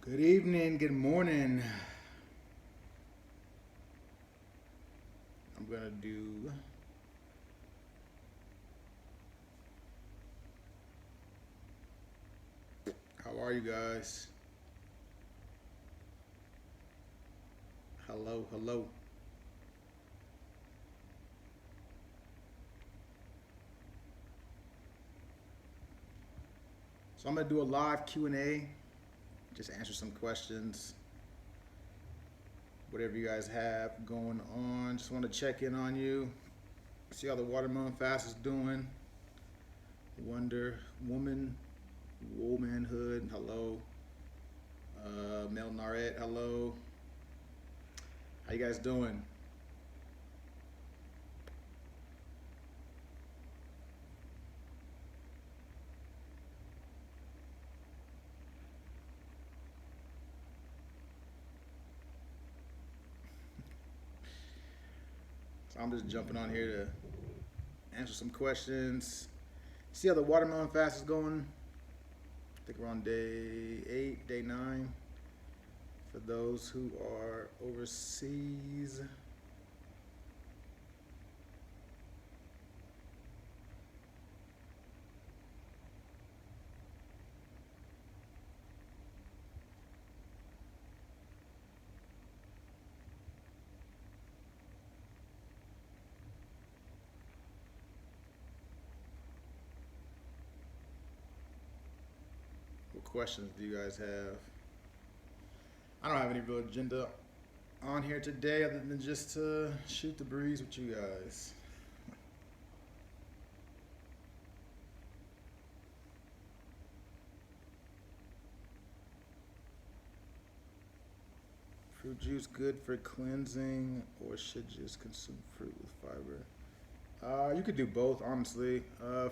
Good evening, good morning. I'm gonna do. How are you guys? Hello, hello. So I'm gonna do a live Q&A. Just answer some questions, whatever you guys have going on. Just want to check in on you, see how the watermelon fast is doing. Wonder Woman, Womanhood. Hello, Mel Naret. Hello. How you guys doing? So I'm just jumping on here to answer some questions. See how the watermelon fast is going. I think we're on day 8, day 9. For those who are overseas, what questions do you guys have? I don't have any real agenda on here today other than just to shoot the breeze with you guys. Fruit juice good for cleansing, or should just consume fruit with fiber? You could do both, honestly.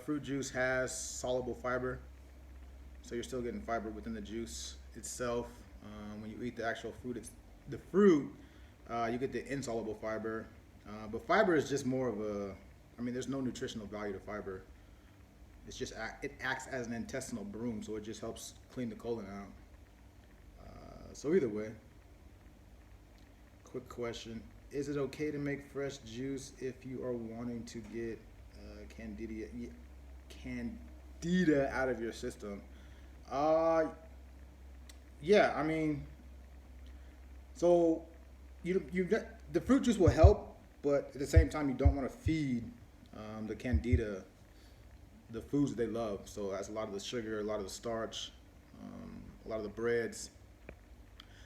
Fruit juice has soluble fiber, so you're still getting fiber within the juice itself. When you eat the actual fruit, the fruit. You get the insoluble fiber, but fiber is just more of a. I mean, there's no nutritional value to fiber. It's just it acts as an intestinal broom, so it just helps clean the colon out. So either way, quick question: is it okay to make fresh juice if you are wanting to get candida out of your system? Uh, yeah, I mean, so you the fruit juice will help, but at the same time, you don't want to feed the candida the foods that they love. So that's a lot of the sugar, a lot of the starch, a lot of the breads.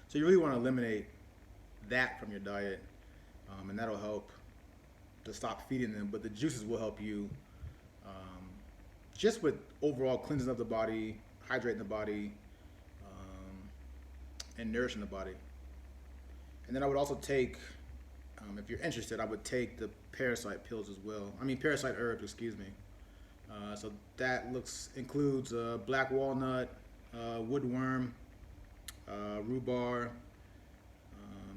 So you really want to eliminate that from your diet, and that'll help to stop feeding them. But the juices will help you um, just with overall cleansing of the body, hydrating the body, um, and nourishing the body. And then I would also take, if you're interested, I would take the parasite pills as well. I mean, parasite herbs, excuse me. So that looks includes black walnut, woodworm, rhubarb,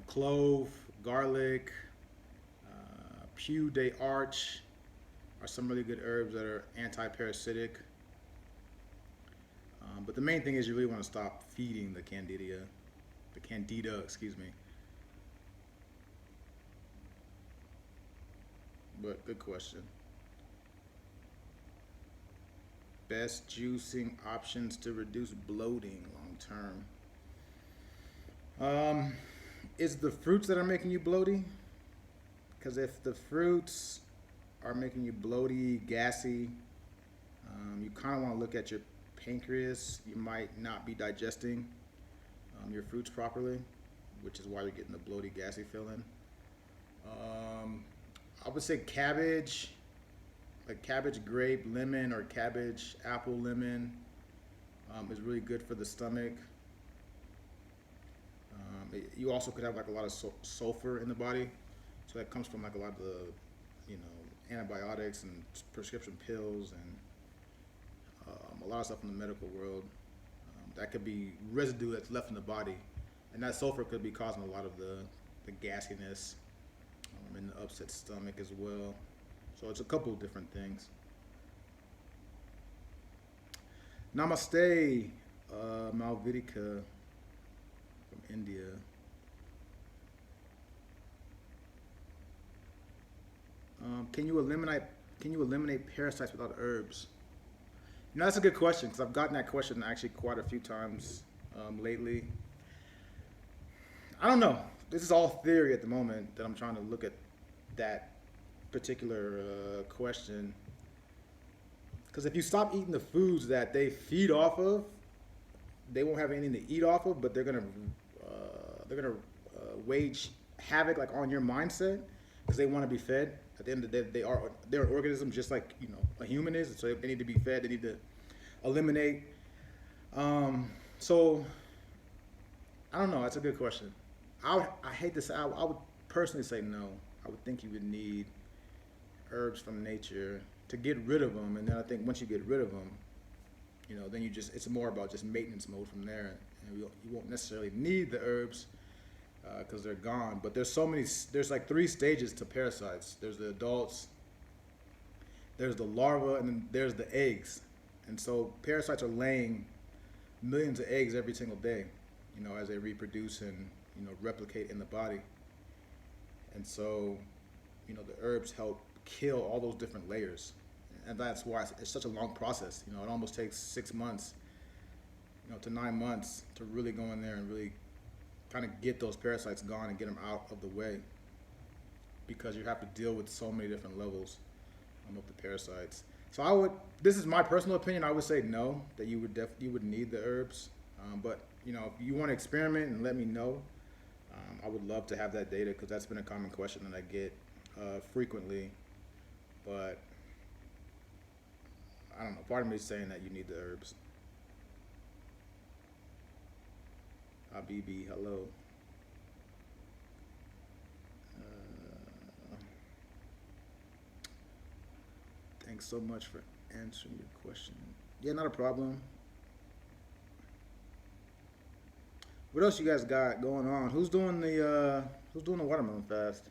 clove, garlic, peau de arch are some really good herbs that are anti-parasitic. But the main thing is you really want to stop feeding the candida, excuse me. But good question. Best juicing options to reduce bloating long term. Um, is the fruits that are making you bloaty? Because if the fruits are making you bloaty, gassy, you kind of want to look at your pancreas. You might not be digesting your fruits properly, which is why you're getting the bloaty, gassy feeling. Um, I would say cabbage, like cabbage, grape, lemon, or cabbage, apple, lemon, is really good for the stomach. You also could have like a lot of sulfur in the body, so that comes from like a lot of the, antibiotics and prescription pills and a lot of stuff in the medical world. That could be residue that's left in the body, and that sulfur could be causing a lot of the gassiness and the upset stomach as well. So it's a couple of different things. Namaste, Malvidica. from India. Can you eliminate parasites without herbs? You know, that's a good question because I've gotten that question actually quite a few times lately. I don't know. This is all theory at the moment that I'm trying to look at that particular question. Because if you stop eating the foods that they feed off of, they won't have anything to eat off of, but they're gonna wage havoc like on your mindset because they want to be fed. At the end of the day, they're an organism just like a human is. So if they need to be fed, they need to eliminate. So I don't know. That's a good question. I hate to say. I would personally say no. I would think you would need herbs from nature to get rid of them, and then I think once you get rid of them, then it's more about just maintenance mode from there, and you won't necessarily need the herbs because they're gone. But there's like three stages to parasites. There's the adults, there's the larva, and then there's the eggs. And so parasites are laying millions of eggs every single day, as they reproduce and replicate in the body. And so, the herbs help kill all those different layers, and that's why it's such a long process. It almost takes 6 months, to 9 months to really go in there and really kind of get those parasites gone and get them out of the way, because you have to deal with so many different levels of the parasites. So this is my personal opinion. I would say no, that you would need the herbs. But if you want to experiment and let me know, I would love to have that data because that's been a common question that I get frequently. But I don't know. Part of me is saying that you need the herbs. Habibi, hello. Thanks so much for answering your question. Yeah, not a problem. What else you guys got going on? Who's doing the watermelon fast?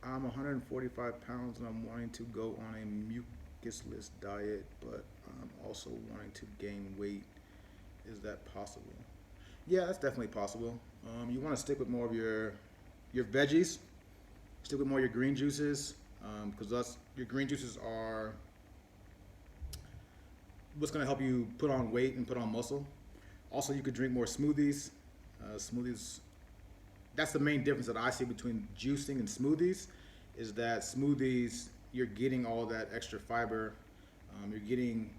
I'm 145 pounds and I'm wanting to go on a mucusless diet, but I'm also wanting to gain weight. Is that possible? Yeah, that's definitely possible. You want to stick with more of your veggies. Stick with more of your green juices, because your green juices are what's going to help you put on weight and put on muscle. Also, you could drink more smoothies. Smoothies. That's the main difference that I see between juicing and smoothies, is that smoothies you're getting all that extra fiber, you're getting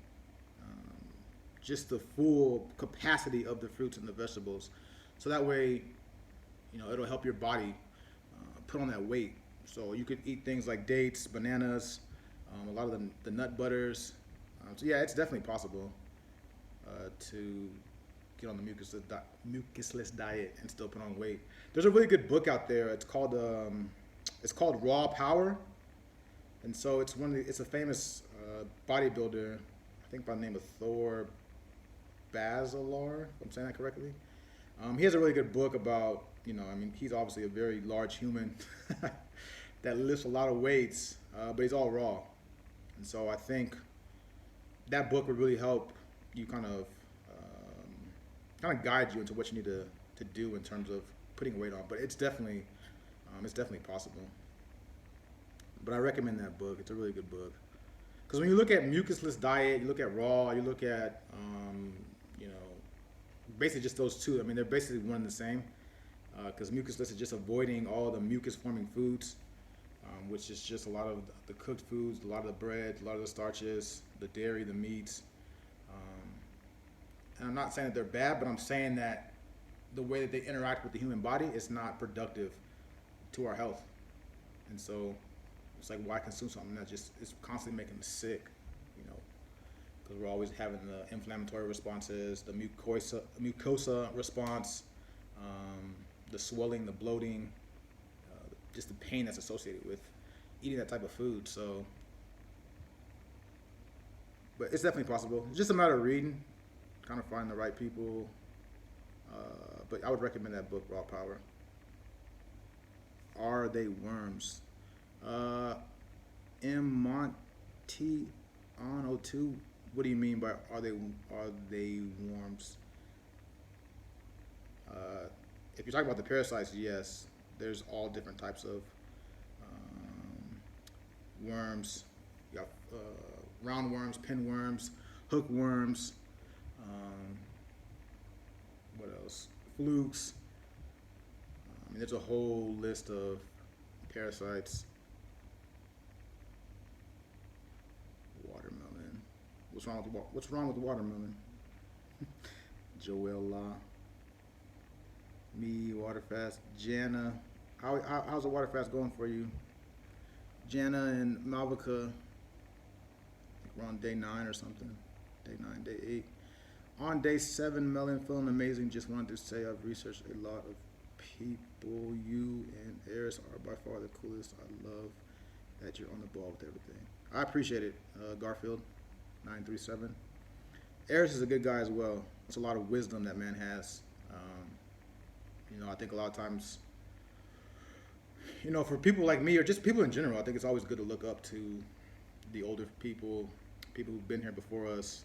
just the full capacity of the fruits and the vegetables. So that way, it'll help your body put on that weight. So you could eat things like dates, bananas, a lot of the nut butters. So yeah, it's definitely possible to get on the mucusless diet and still put on weight. There's a really good book out there. It's called Raw Power, and so it's a famous bodybuilder, I think by the name of Thor Basilar, if I'm saying that correctly. He has a really good book about, he's obviously a very large human that lifts a lot of weights, but he's all raw. And so I think that book would really help you kind of guide you into what you need to do in terms of putting weight on. But it's definitely possible. But I recommend that book. It's a really good book. Because when you look at mucusless diet, you look at raw, you look at basically just those two. I mean, they're basically one and the same. Because mucusless is just avoiding all the mucus-forming foods, which is just a lot of the cooked foods, a lot of the bread, a lot of the starches, the dairy, the meats. And I'm not saying that they're bad, but I'm saying that the way that they interact with the human body is not productive to our health. And so it's like, why consume something that just is constantly making us sick, because we're always having the inflammatory responses, the mucosa response, the swelling, the bloating, just the pain that's associated with eating that type of food. So, but it's definitely possible. It's just a matter of reading, kind of finding the right people. But I would recommend that book, Raw Power. Are they worms? M Monty on 02. What do you mean by are they worms? Uh, if you're talking about the parasites, yes, there's all different types of um, worms. You got roundworms, pinworms, hookworms. Um, what else? Flukes. I mean, there's a whole list of parasites. Watermelon. What's wrong with the watermelon? Joel La. Me, Waterfast. Jana. How's the Waterfast going for you? Jana and Malvika. I think we're on day 9 or something. Day 9, day 8. On day 7, Melon, feeling amazing. Just wanted to say I've researched a lot of people. You and Eris are by far the coolest. I love that you're on the ball with everything. I appreciate it, Garfield 937. Eris is a good guy as well. It's a lot of wisdom that man has. I think a lot of times, for people like me or just people in general, I think it's always good to look up to the older people, people who've been here before us.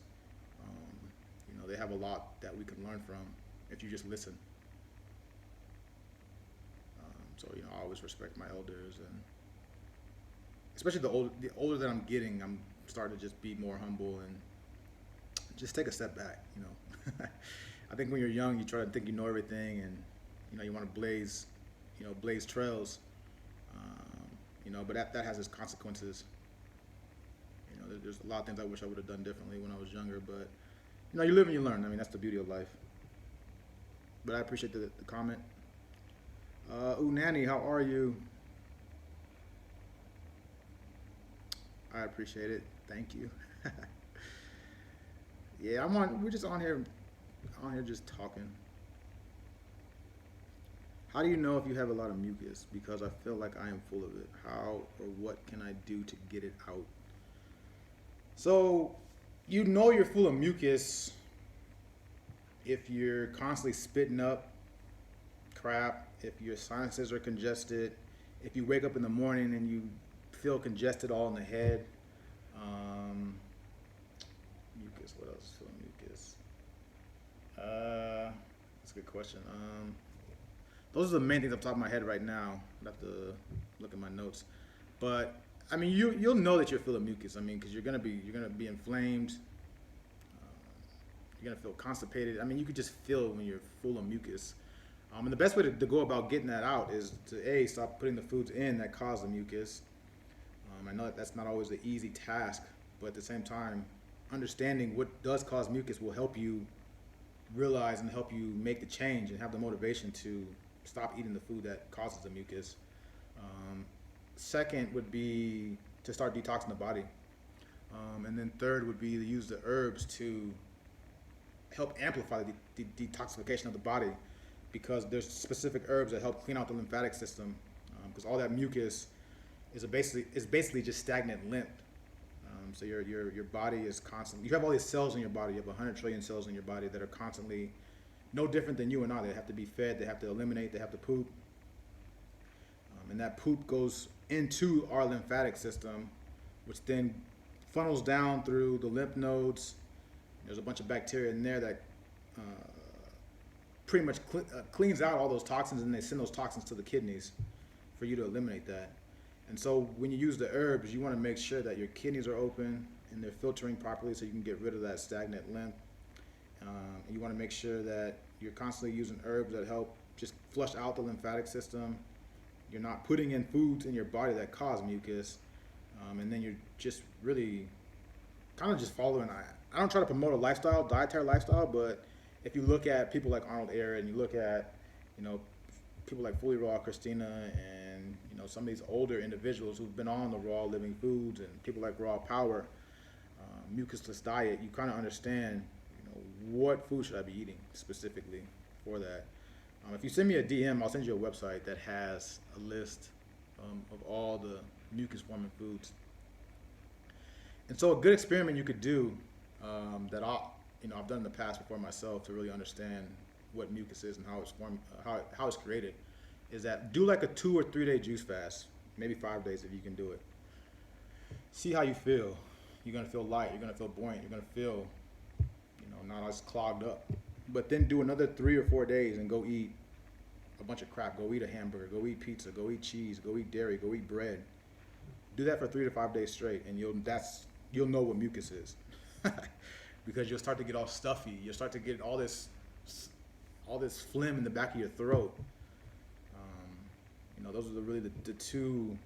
They have a lot that we can learn from if you just listen. I always respect my elders, and especially the older that I'm getting, I'm starting to just be more humble and just take a step back. I think when you're young, you try to think you know everything, and you want to blaze trails. But that has its consequences. There's a lot of things I wish I would have done differently when I was younger, but you live and you learn. I mean, that's the beauty of life. But I appreciate the comment. Nanny, how are you? I appreciate it. Thank you. Yeah, we're just on here just talking. How do you know if you have a lot of mucus? Because I feel like I am full of it. How or what can I do to get it out? So, you're full of mucus if you're constantly spitting up crap, if your sinuses are congested, if you wake up in the morning and you feel congested all in the head. Mucus, what else? Mucus. That's a good question. Those are the main things off the top of my head right now. I'd have to look at my notes. But I mean, you'll know that you're full of mucus. I mean, because you're gonna be inflamed. You're gonna feel constipated. I mean, you could just feel when you're full of mucus. And the best way to go about getting that out is to stop putting the foods in that cause the mucus. I know that's not always an easy task, but at the same time, understanding what does cause mucus will help you realize and help you make the change and have the motivation to stop eating the food that causes the mucus. Second would be to start detoxing the body. And then third would be to use the herbs to help amplify the detoxification of the body, because there's specific herbs that help clean out the lymphatic system, because all that mucus is basically just stagnant lymph. So your body is constantly, you have all these cells in your body. You have 100 trillion cells in your body that are constantly no different than you and I. They have to be fed, they have to eliminate, they have to poop. And that poop goes into our lymphatic system, which then funnels down through the lymph nodes. There's a bunch of bacteria in there that pretty much cleans out all those toxins, and they send those toxins to the kidneys for you to eliminate that. And so when you use the herbs, you want to make sure that your kidneys are open and they're filtering properly so you can get rid of that stagnant lymph. You want to make sure that you're constantly using herbs that help just flush out the lymphatic system. You're not putting in foods in your body that cause mucus. And then you're just really kind of just following. I don't try to promote a dietary lifestyle, but if you look at people like Arnold Air and you look at, people like Fully Raw, Christina, and some of these older individuals who've been on the raw living foods, and people like Raw Power, mucusless diet, you kind of understand, what food should I be eating specifically for that. If you send me a DM, I'll send you a website that has a list of all the mucus forming foods. And so a good experiment you could do that I've done in the past before myself to really understand what mucus is and how it's formed, how it's created, is that do like a 2 or 3 day juice fast, maybe 5 days if you can do it. See how you feel. You're gonna feel light. You're gonna feel buoyant. You're gonna feel, not as clogged up. but then do another 3 or 4 days and go eat a bunch of crap. Go eat a hamburger. Go eat pizza. Go eat cheese. Go eat dairy. Go eat bread. Do that for 3 to 5 days straight, and you'll know what mucus is, because you'll start to get all stuffy. You'll start to get all this phlegm in the back of your throat. Those are really the two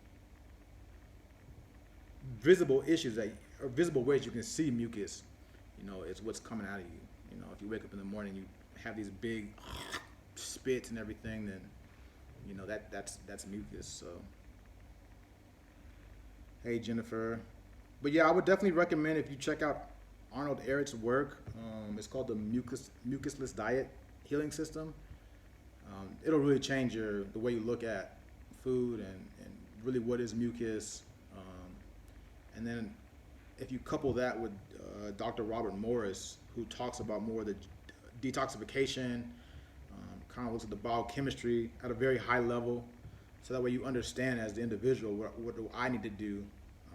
visible issues or visible ways you can see mucus. It's what's coming out of you. If you wake up in the morning, you have these big spits and everything, then that's mucus. So, hey Jennifer, but yeah, I would definitely recommend if you check out Arnold Ehret's work. It's called the mucusless diet healing system. It'll really change the way you look at food and really what is mucus. And then if you couple that with Dr. Robert Morris, who talks about more of the detoxification, kind of looks at the biochemistry at a very high level, so that way you understand as the individual what do I need to do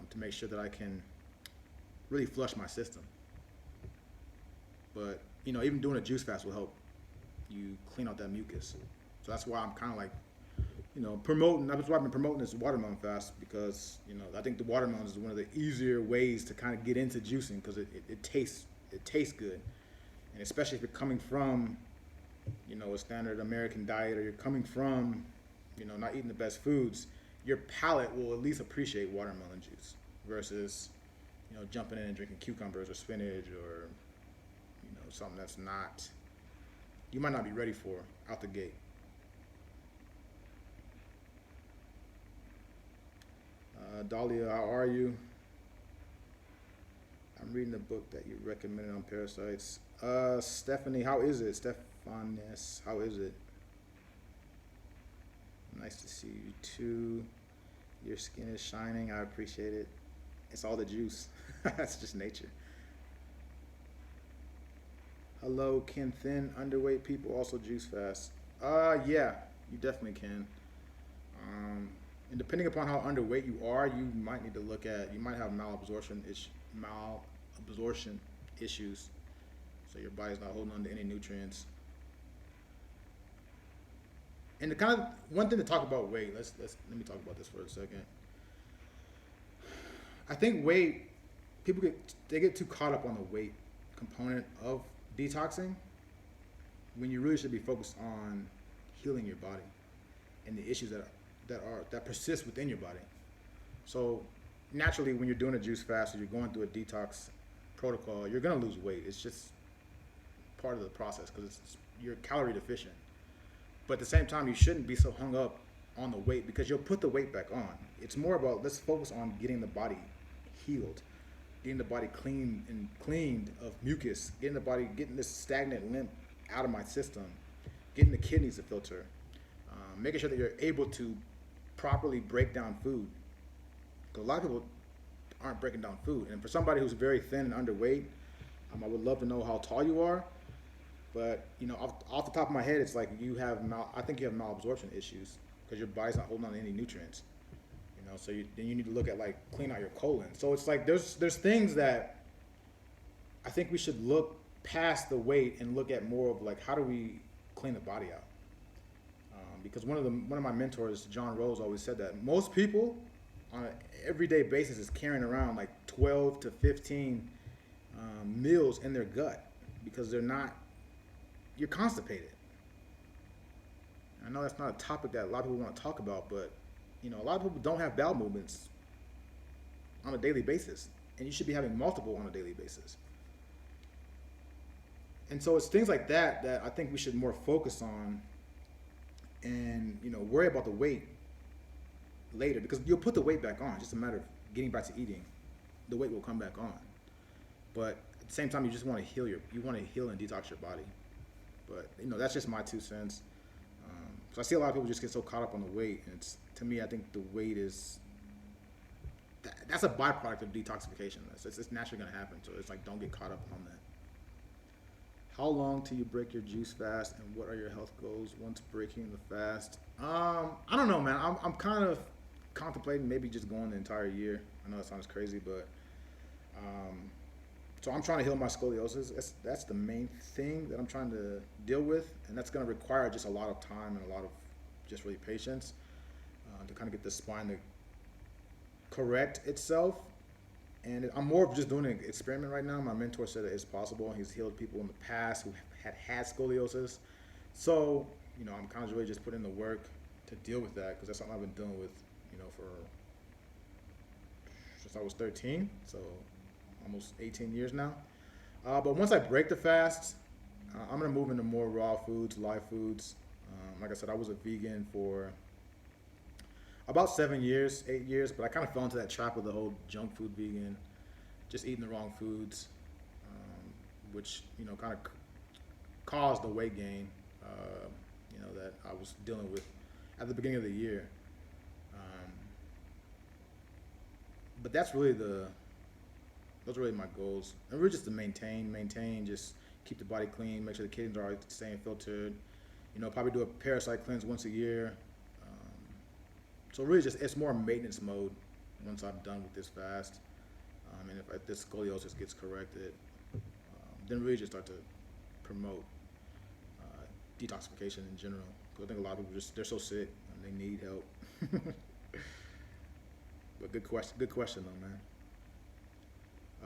to make sure that I can really flush my system. But even doing a juice fast will help you clean out that mucus. So that's why I'm kind of like, promoting. That's why I've been promoting this watermelon fast, because I think the watermelon is one of the easier ways to kind of get into juicing, because it tastes good, and especially if you're coming from a standard American diet, or you're coming from not eating the best foods, your palate will at least appreciate watermelon juice versus jumping in and drinking cucumbers or spinach or something that's not, you might not be ready for out the gate. Dahlia, how are you? I'm reading the book that you recommended on parasites. Stephanie, how is it? Stephanis, how is it? Nice to see you too. Your skin is shining. I appreciate it. It's all the juice. That's just nature. Hello, can thin, underweight people also juice fast? Yeah, you definitely can. And depending upon how underweight you are, you might need to look at, you might have malabsorption issues. So your body's not holding on to any nutrients. And the kind of one thing to talk about weight. Let me talk about this for a second. I think weight, people get too caught up on the weight component of detoxing, when you really should be focused on healing your body and the issues that persist within your body. So naturally, when you're doing a juice fast or you're going through a detox protocol, you're gonna lose weight. It's just part of the process, because you're calorie deficient. But at the same time, you shouldn't be so hung up on the weight, because you'll put the weight back on. It's more about, let's focus on getting the body healed, getting the body cleaned of mucus, getting this stagnant lymph out of my system, getting the kidneys to filter, making sure that you're able to properly break down food. Because a lot of people aren't breaking down food. And for somebody who's very thin and underweight, I would love to know how tall you are. But off the top of my head, it's like I think you have malabsorption issues, because your body's not holding on to any nutrients. So then you need to look at clean out your colon. So it's like there's things that I think we should look past the weight and look at more of how do we clean the body out. Because one of my mentors, John Rose, always said that most people on an everyday basis is carrying around 12 to 15 meals in their gut, because you're constipated. I know that's not a topic that a lot of people want to talk about, but a lot of people don't have bowel movements on a daily basis, and you should be having multiple on a daily basis. And so it's things like that I think we should more focus on, and worry about the weight later, because you'll put the weight back on. It's just a matter of getting back to eating. The weight will come back on. But at the same time, you just want to heal and detox your body. But that's just my 2 cents. So I see a lot of people just get so caught up on the weight, and to me, I think the weight that's a byproduct of detoxification. It's naturally going to happen. So it's don't get caught up on that. How long till you break your juice fast, and what are your health goals once breaking the fast? I don't know, man. I'm kind of contemplating maybe just going the entire year. I know that sounds crazy, but So I'm trying to heal my scoliosis. That's the main thing that I'm trying to deal with, and that's going to require just a lot of time and a lot of just really patience to kind of get the spine to correct itself. And I'm more of just doing an experiment right now. My mentor said it is possible. He's healed people in the past who had scoliosis. So, I'm kind of really just putting in the work to deal with that because that's something I've been dealing with, for since I was 13. So almost 18 years now. But once I break the fast, I'm gonna move into more raw foods, live foods. Like I said, I was a vegan for about 7 years, 8 years, but I kind of fell into that trap of the whole junk food vegan, just eating the wrong foods, which kind of caused the weight gain, that I was dealing with at the beginning of the year. But those are really my goals. And really just to maintain, just keep the body clean, make sure the kidneys are staying filtered. Probably do a parasite cleanse once a year. So really just, it's more maintenance mode once I'm done with this fast. And if this scoliosis gets corrected, then really just start to promote detoxification in general. Because I think a lot of people they're so sick and they need help. But good question though,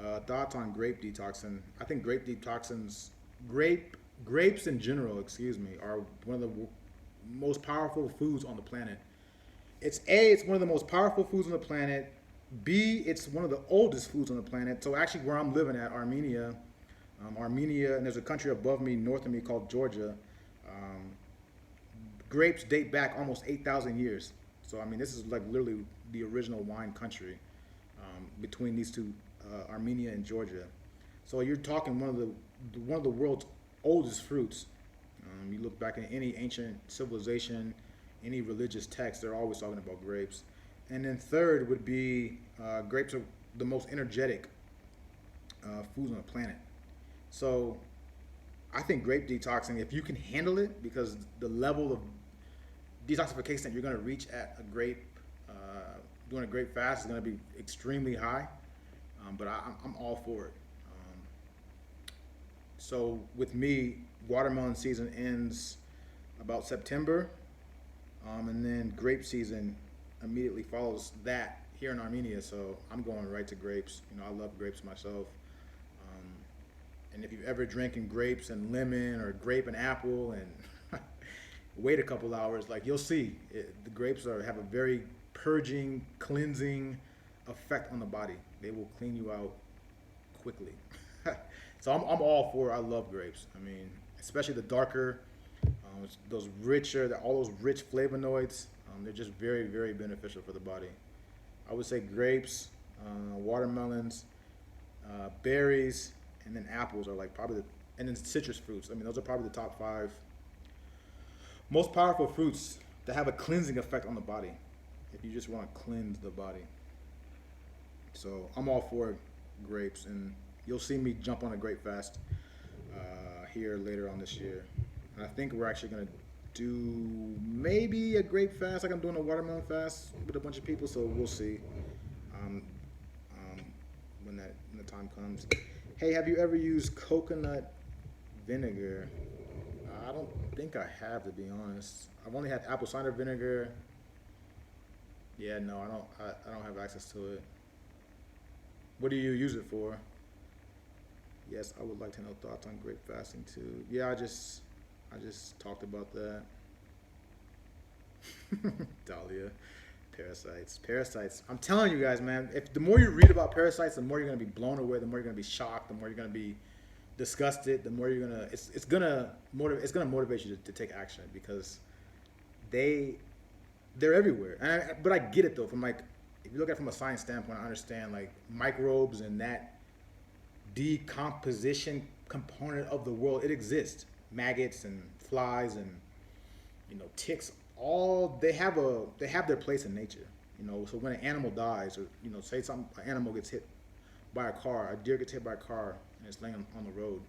man. Thoughts on grape detoxin? I think grapes in general, excuse me, are one of the most powerful foods on the planet. It's one of the most powerful foods on the planet. B, it's one of the oldest foods on the planet. So actually, where I'm living at, Armenia, and there's a country above me, north of me, called Georgia. Grapes date back almost 8,000 years. So I mean, this is like literally the original wine country between these two, Armenia and Georgia. So you're talking one of the world's oldest fruits. You look back in any ancient civilization, any religious text, they're always talking about grapes. And then third would be grapes are the most energetic foods on the planet. So I think grape detoxing, if you can handle it, because the level of detoxification that you're going to reach at a grape, doing a grape fast is going to be extremely high. But I'm all for it. So with me, watermelon season ends about September, and then grape season immediately follows that here in Armenia. So I'm going right to grapes. I love grapes myself. And if you've ever drinking grapes and lemon or grape and apple and wait a couple hours, like you'll see, the grapes have a very purging, cleansing effect on the body. They will clean you out quickly. So I'm all for it. I love grapes. I mean, especially the darker, those richer, all those rich flavonoids. They're just very, very beneficial for the body. I would say grapes, watermelons, berries, and then apples are like probably and then citrus fruits. I mean, those are probably the top 5 most powerful fruits that have a cleansing effect on the body. If you just want to cleanse the body. So I'm all for grapes, and you'll see me jump on a grape fast here later on this year. And I think we're actually gonna do maybe a grape fast, like I'm doing a watermelon fast with a bunch of people. So we'll see when the time comes. Hey, have you ever used coconut vinegar? I don't think I have, to be honest. I've only had apple cider vinegar. Yeah, no, I don't have access to it. What do you use it for? Yes, I would like to know thoughts on grape fasting too. Yeah, I just talked about that. Dahlia, parasites. I'm telling you guys, man. If the more you read about parasites, the more you're gonna be blown away. The more you're gonna be shocked. The more you're gonna be disgusted. The more you're gonna it's gonna motivate you to take action, because they're everywhere. But I get it though. From like, if you look at it from a science standpoint, I understand like microbes and that decomposition component of the world. It exists. Maggots and flies and ticks. All they have their place in nature. So when an animal dies, or say an animal gets hit by a car, a deer gets hit by a car and it's laying on the road,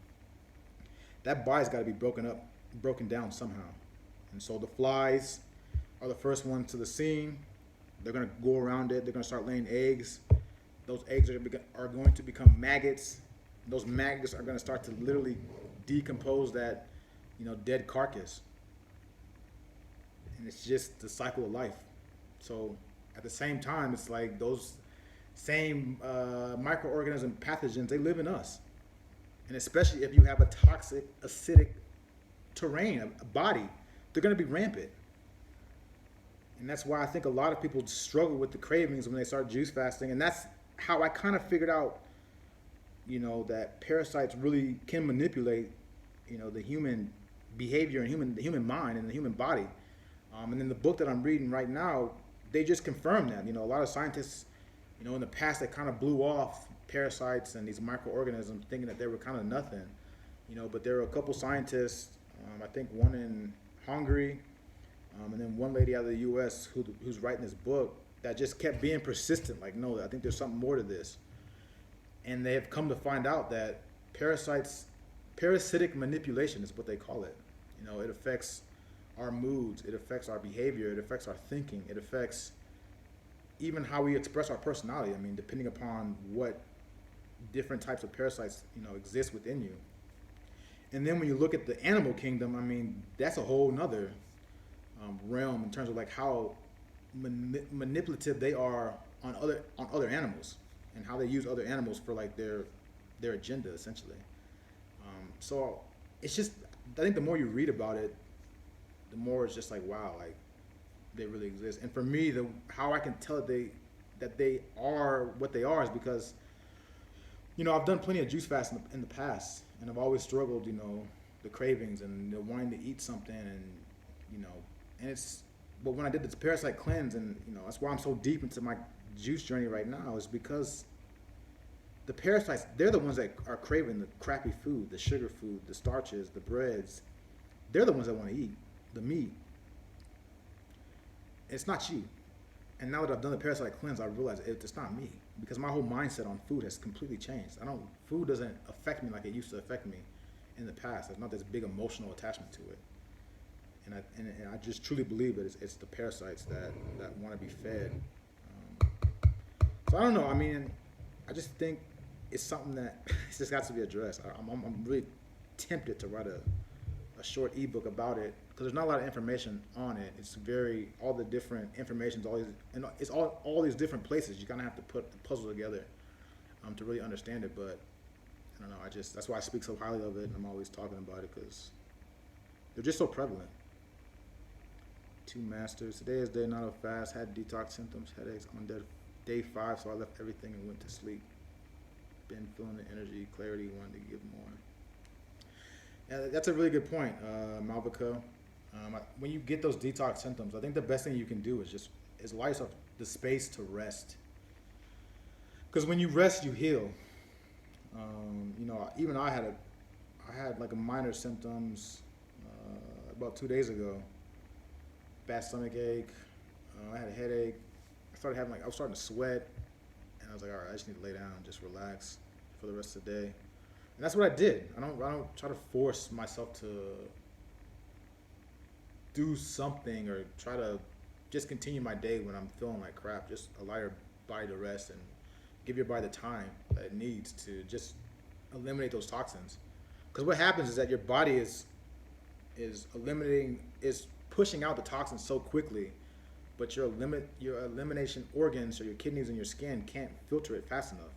that body's got to be broken down somehow. And so the flies are the first ones to the scene. They're going to go around it. They're going to start laying eggs. Those eggs are going to become maggots. those maggots are going to start to literally decompose that, dead carcass. And it's just the cycle of life. So at the same time, it's like those same microorganism pathogens, they live in us. And especially if you have a toxic, acidic terrain, a body, they're going to be rampant. And that's why I think a lot of people struggle with the cravings when they start juice fasting. And that's how I kind of figured out, that parasites really can manipulate, the human behavior and the human mind and the human body. And in the book that I'm reading right now, they just confirm that. A lot of scientists, in the past, they kind of blew off parasites and these microorganisms thinking that they were kind of nothing. But there are a couple scientists, I think one in Hungary, and then one lady out of the U.S. who's writing this book that just kept being persistent. Like, no, I think there's something more to this. And they have come to find out that parasitic manipulation is what they call it. It affects our moods, it affects our behavior, it affects our thinking, it affects even how we express our personality. I mean, depending upon what different types of parasites, exist within you. And then when you look at the animal kingdom, I mean, that's a whole nother realm in terms of like how manipulative they are on other animals and how they use other animals for like their agenda essentially. So it's just, I think the more you read about it, the more it's just like, wow, like they really exist. And for me, how I can tell that they are what they are is because I've done plenty of juice fasts in the past, and I've always struggled, the cravings and the wanting to eat something, and and it's. But when I did this parasite cleanse, and that's why I'm so deep into my juice journey right now, is because the parasites, they're the ones that are craving the crappy food, the sugar food, the starches, the breads. They're the ones that want to eat the meat. It's not you. And now that I've done the parasite cleanse, I realize it's not me, because my whole mindset on food has completely changed. Food doesn't affect me like it used to affect me in the past. There's not this big emotional attachment to it. And I just truly believe that it's the parasites that want to be fed. So I don't know. I mean, I just think it's something that it's just got to be addressed. I'm really tempted to write a short ebook about it, because there's not a lot of information on it. It's all the different information's it's all these different places. You kind of have to put the puzzle together to really understand it. But I don't know. That's why I speak so highly of it, and I'm always talking about it because they're just so prevalent. Two masters. Today is day 9 of fast. Had detox symptoms, headaches on day 5, so I left everything and went to sleep. Been feeling the energy, clarity, wanted to give more. Yeah, that's a really good point, Malvika. When you get those detox symptoms, I think the best thing you can do is allow yourself the space to rest. Because when you rest, you heal. Even I had like a minor symptoms about 2 days ago. Bad stomach ache. I had a headache. I was starting to sweat, and I was like, all right, I just need to lay down and just relax for the rest of the day. And that's what I did. I don't try to force myself to do something or try to just continue my day when I'm feeling like crap. Just allow your body to rest and give your body the time that it needs to just eliminate those toxins. Because what happens is that your body is pushing out the toxins so quickly, but your elimination organs or your kidneys and your skin can't filter it fast enough.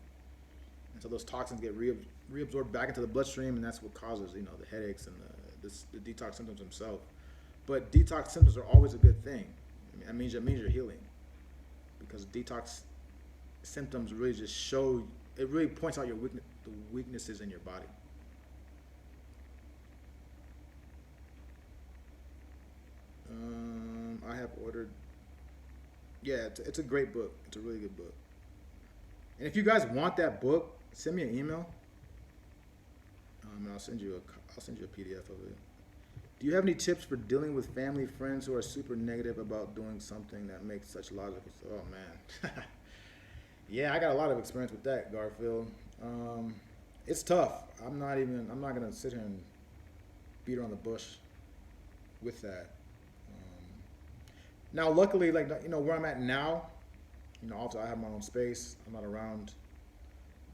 And so those toxins get reabsorbed back into the bloodstream, and that's what causes the headaches and the detox symptoms themselves. But detox symptoms are always a good thing. I mean, it means you're healing, because detox symptoms really just it really points out the weaknesses in your body. I have ordered. Yeah, it's a great book. It's a really good book. And if you guys want that book, send me an email. And I'll send you a PDF of it. Do you have any tips for dealing with family, friends who are super negative about doing something that makes such logical? Oh man, yeah, I got a lot of experience with that, Garfield. It's tough. I'm not gonna sit here and beat around the bush with that. Now, luckily, where I'm at now, obviously I have my own space. I'm not around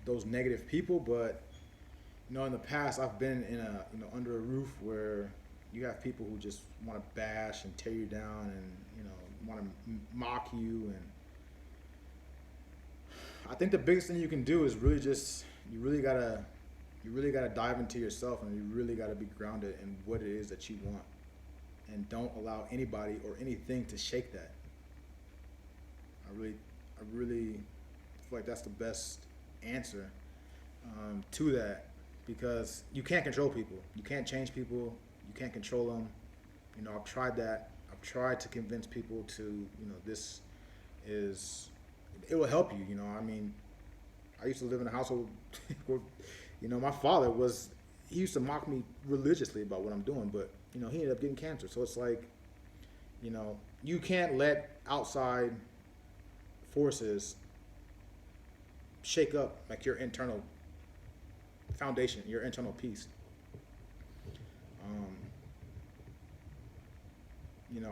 those negative people, but In the past, I've been in a under a roof where you have people who just want to bash and tear you down and want to mock you. And I think the biggest thing you can do is really just you really gotta dive into yourself, and you really gotta be grounded in what it is that you want, and don't allow anybody or anything to shake that. I really feel like that's the best answer to that, because you can't control people. You can't change people. You can't control them. I've tried that. I've tried to convince people to, this is, it will help you. I mean, I used to live in a household where, my father he used to mock me religiously about what I'm doing, but, he ended up getting cancer. So it's like, you can't let outside forces shake up like your internal foundation, your internal peace. Um,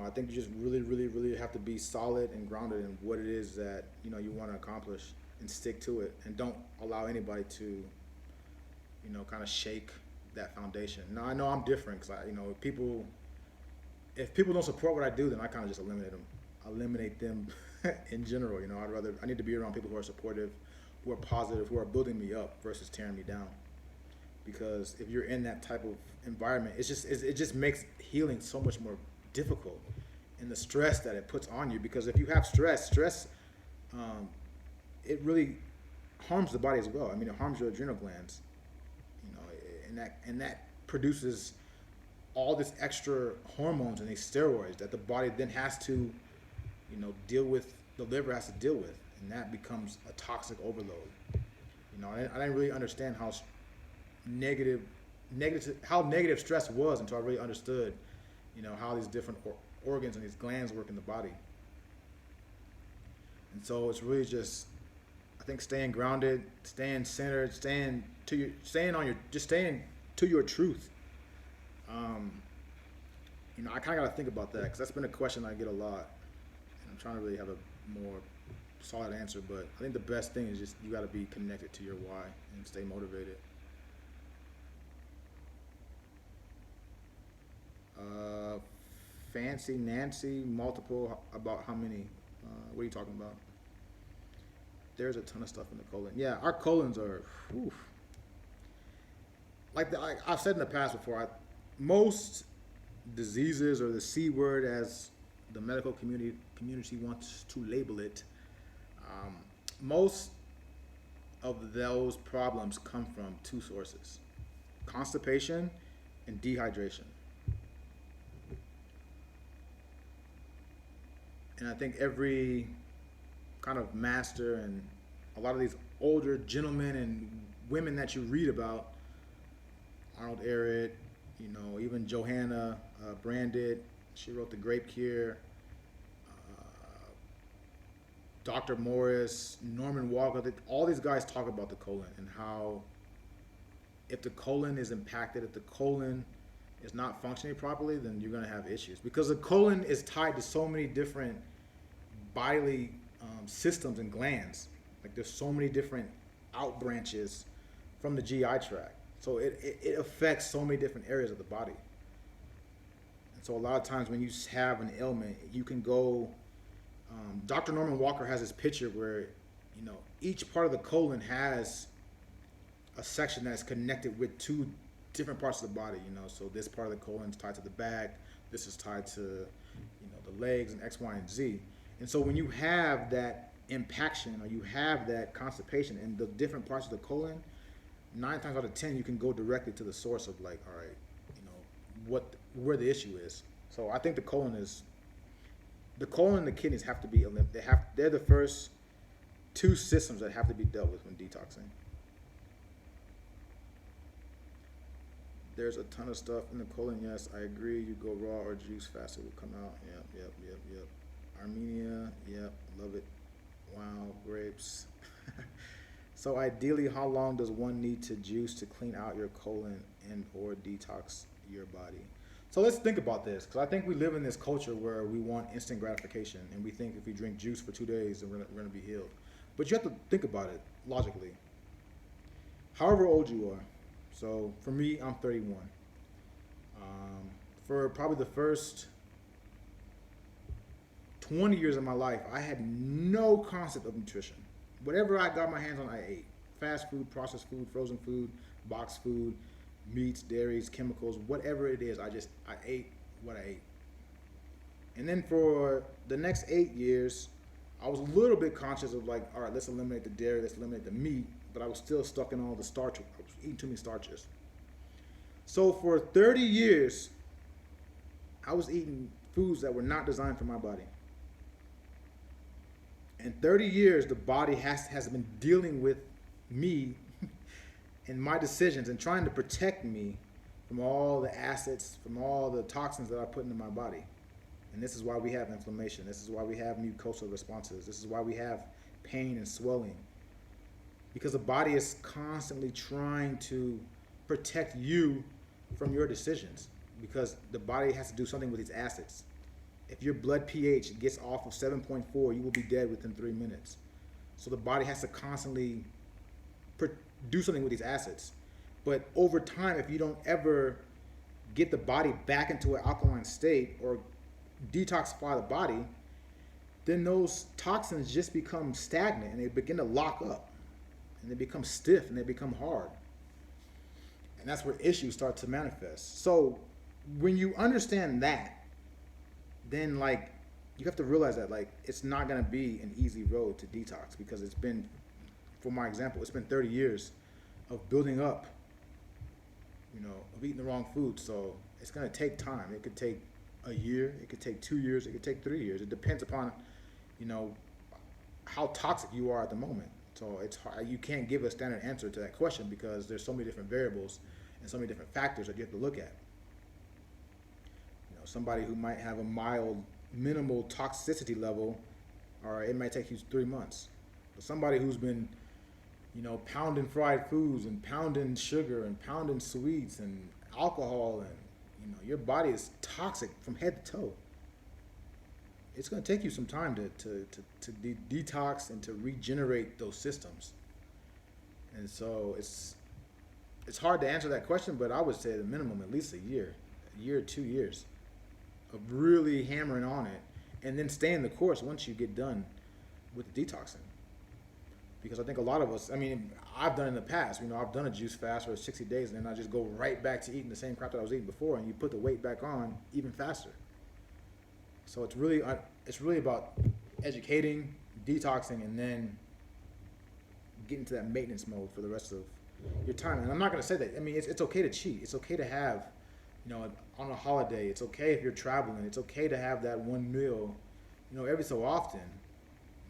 I think you just really, really, really have to be solid and grounded in what it is that you want to accomplish, and stick to it, and don't allow anybody to, kind of shake that foundation. Now I know I'm different because people, if people don't support what I do, then I kind of just eliminate them in general. I need to be around people who are supportive, who are positive, who are building me up versus tearing me down. Because if you're in that type of environment, it just makes healing so much more difficult, and the stress that it puts on you. Because if you have stress, um, it really harms the body as well. I mean, it harms your adrenal glands, and that produces all this extra hormones and these steroids that the body then has to, deal with. The liver has to deal with, and that becomes a toxic overload. I didn't really understand how negative, how negative stress was until I really understood, how these different organs and these glands work in the body. And so it's really just, I think, staying grounded, staying centered, staying to your truth. Um, I kind of got to think about that, because that's been a question I get a lot, and I'm trying to really have a more solid answer. But I think the best thing is just you got to be connected to your why and stay motivated. Uh, Fancy Nancy, multiple, about how many? What are you talking about? There's a ton of stuff in the colon. Yeah, our colons are, whew, I've said in the past before. Most diseases, or the C word as the medical community wants to label it, um, most of those problems come from two sources: constipation and dehydration. And I think every kind of master and a lot of these older gentlemen and women that you read about, Arnold Ehret, even Johanna Brandit, she wrote The Grape Cure, Dr. Morris, Norman Walker, all these guys talk about the colon, and how if the colon is impacted, if the colon is not functioning properly, then you're going to have issues, because the colon is tied to so many different bodily systems and glands. Like, there's so many different out branches from the GI tract, so it affects so many different areas of the body. And so a lot of times when you have an ailment, you can go. Dr. Norman Walker has this picture where each part of the colon has a section that's connected with two different parts of the body. So this part of the colon is tied to the back. This is tied to the legs and X, Y, and Z. And so when you have that impaction, or you have that constipation in the different parts of the colon, 9 times out of 10 you can go directly to the source of, like, all right, where the issue is. So I think the colon and the kidneys have to be they're the first two systems that have to be dealt with when detoxing. There's a ton of stuff in the colon. Yes, I agree. You go raw or juice faster will come out. Yep. Armenia. Yep, love it. Wow, grapes. So ideally, how long does one need to juice to clean out your colon and or detox your body? So let's think about this, because I think we live in this culture where we want instant gratification, and we think if we drink juice for 2 days, then we're going to be healed. But you have to think about it logically. However old you are, So for me, I'm 31. Um, for probably the first 20 years of my life, I had no concept of nutrition. Whatever I got my hands on, I ate. Fast food, processed food, frozen food, boxed food, meats, dairies, chemicals, whatever it is, I ate what I ate. And then for the next 8 years, I was a little bit conscious of like, all right, let's eliminate the dairy, let's eliminate the meat, but I was still stuck in all the starch. I was eating too many starches. So for 30 years, I was eating foods that were not designed for my body. In 30 years, the body has been dealing with me and my decisions and trying to protect me from all the acids, from all the toxins that I put into my body. And this is why we have inflammation. This is why we have mucosal responses. This is why we have pain and swelling. Because the body is constantly trying to protect you from your decisions. Because the body has to do something with these acids. If your blood pH gets off of 7.4, you will be dead within 3 minutes. So the body has to constantly do something with these acids. But over time, if you don't ever get the body back into an alkaline state or detoxify the body, then those toxins just become stagnant and they begin to lock up and they become stiff and they become hard. And that's where issues start to manifest. So when you understand that, then like you have to realize that like it's not going to be an easy road to detox, because it's been, for my example, it's been 30 years of building up, of eating the wrong food. So it's going to take time. It could take a year, it could take 2 years, it could take 3 years. It depends upon, how toxic you are at the moment. So it's hard. You can't give a standard answer to that question because there's so many different variables and so many different factors that you have to look at. Somebody who might have a mild, minimal toxicity level, or it might take you 3 months. But somebody who's been, pounding fried foods and pounding sugar and pounding sweets and alcohol, and your body is toxic from head to toe. It's going to take you some time to detox and to regenerate those systems. And so it's hard to answer that question, but I would say the minimum at least a year, 2 years of really hammering on it, and then staying the course once you get done with the detoxing. Because I think a lot of us, I've done in the past, I've done a juice fast for 60 days and then I just go right back to eating the same crap that I was eating before, and you put the weight back on even faster. So it's really about educating, detoxing, and then getting to that maintenance mode for the rest of your time. And I'm not going to say that, it's okay to cheat. It's okay to have, on a holiday, it's okay if you're traveling, it's okay to have that one meal, every so often.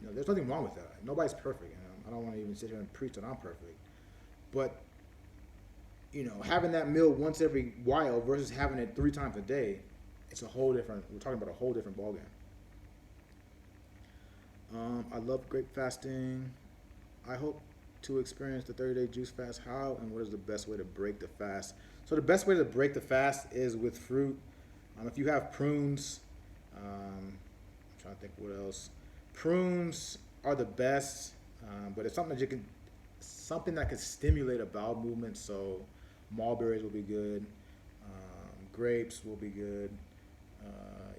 There's nothing wrong with that. Nobody's perfect. I don't want to even sit here and preach that I'm perfect. But, having that meal once every while versus having it 3 times a day, we're talking about a whole different ballgame. I love grape fasting. I hope to experience the 30-day juice fast. How and what is the best way to break the fast? So the best way to break the fast is with fruit. If you have prunes, I'm trying to think what else. Prunes are the best, but it's something that can stimulate a bowel movement. So mulberries will be good. Grapes will be good.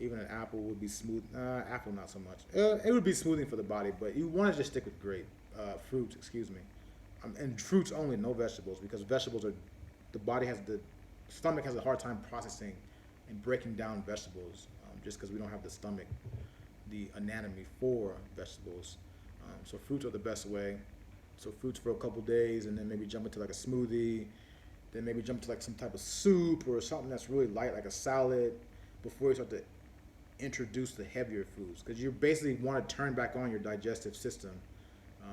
Even an apple would be smooth. Apple not so much. It would be smoothing for the body, but you want to just stick with fruits. Excuse me, and fruits only, no vegetables, because vegetables are the stomach has a hard time processing and breaking down vegetables, just because we don't have the anatomy for vegetables. So fruits are the best way. So fruits for a couple days, and then maybe jump into like a smoothie, then maybe jump to like some type of soup or something that's really light, like a salad, before you start to introduce the heavier foods, because you basically want to turn back on your digestive system,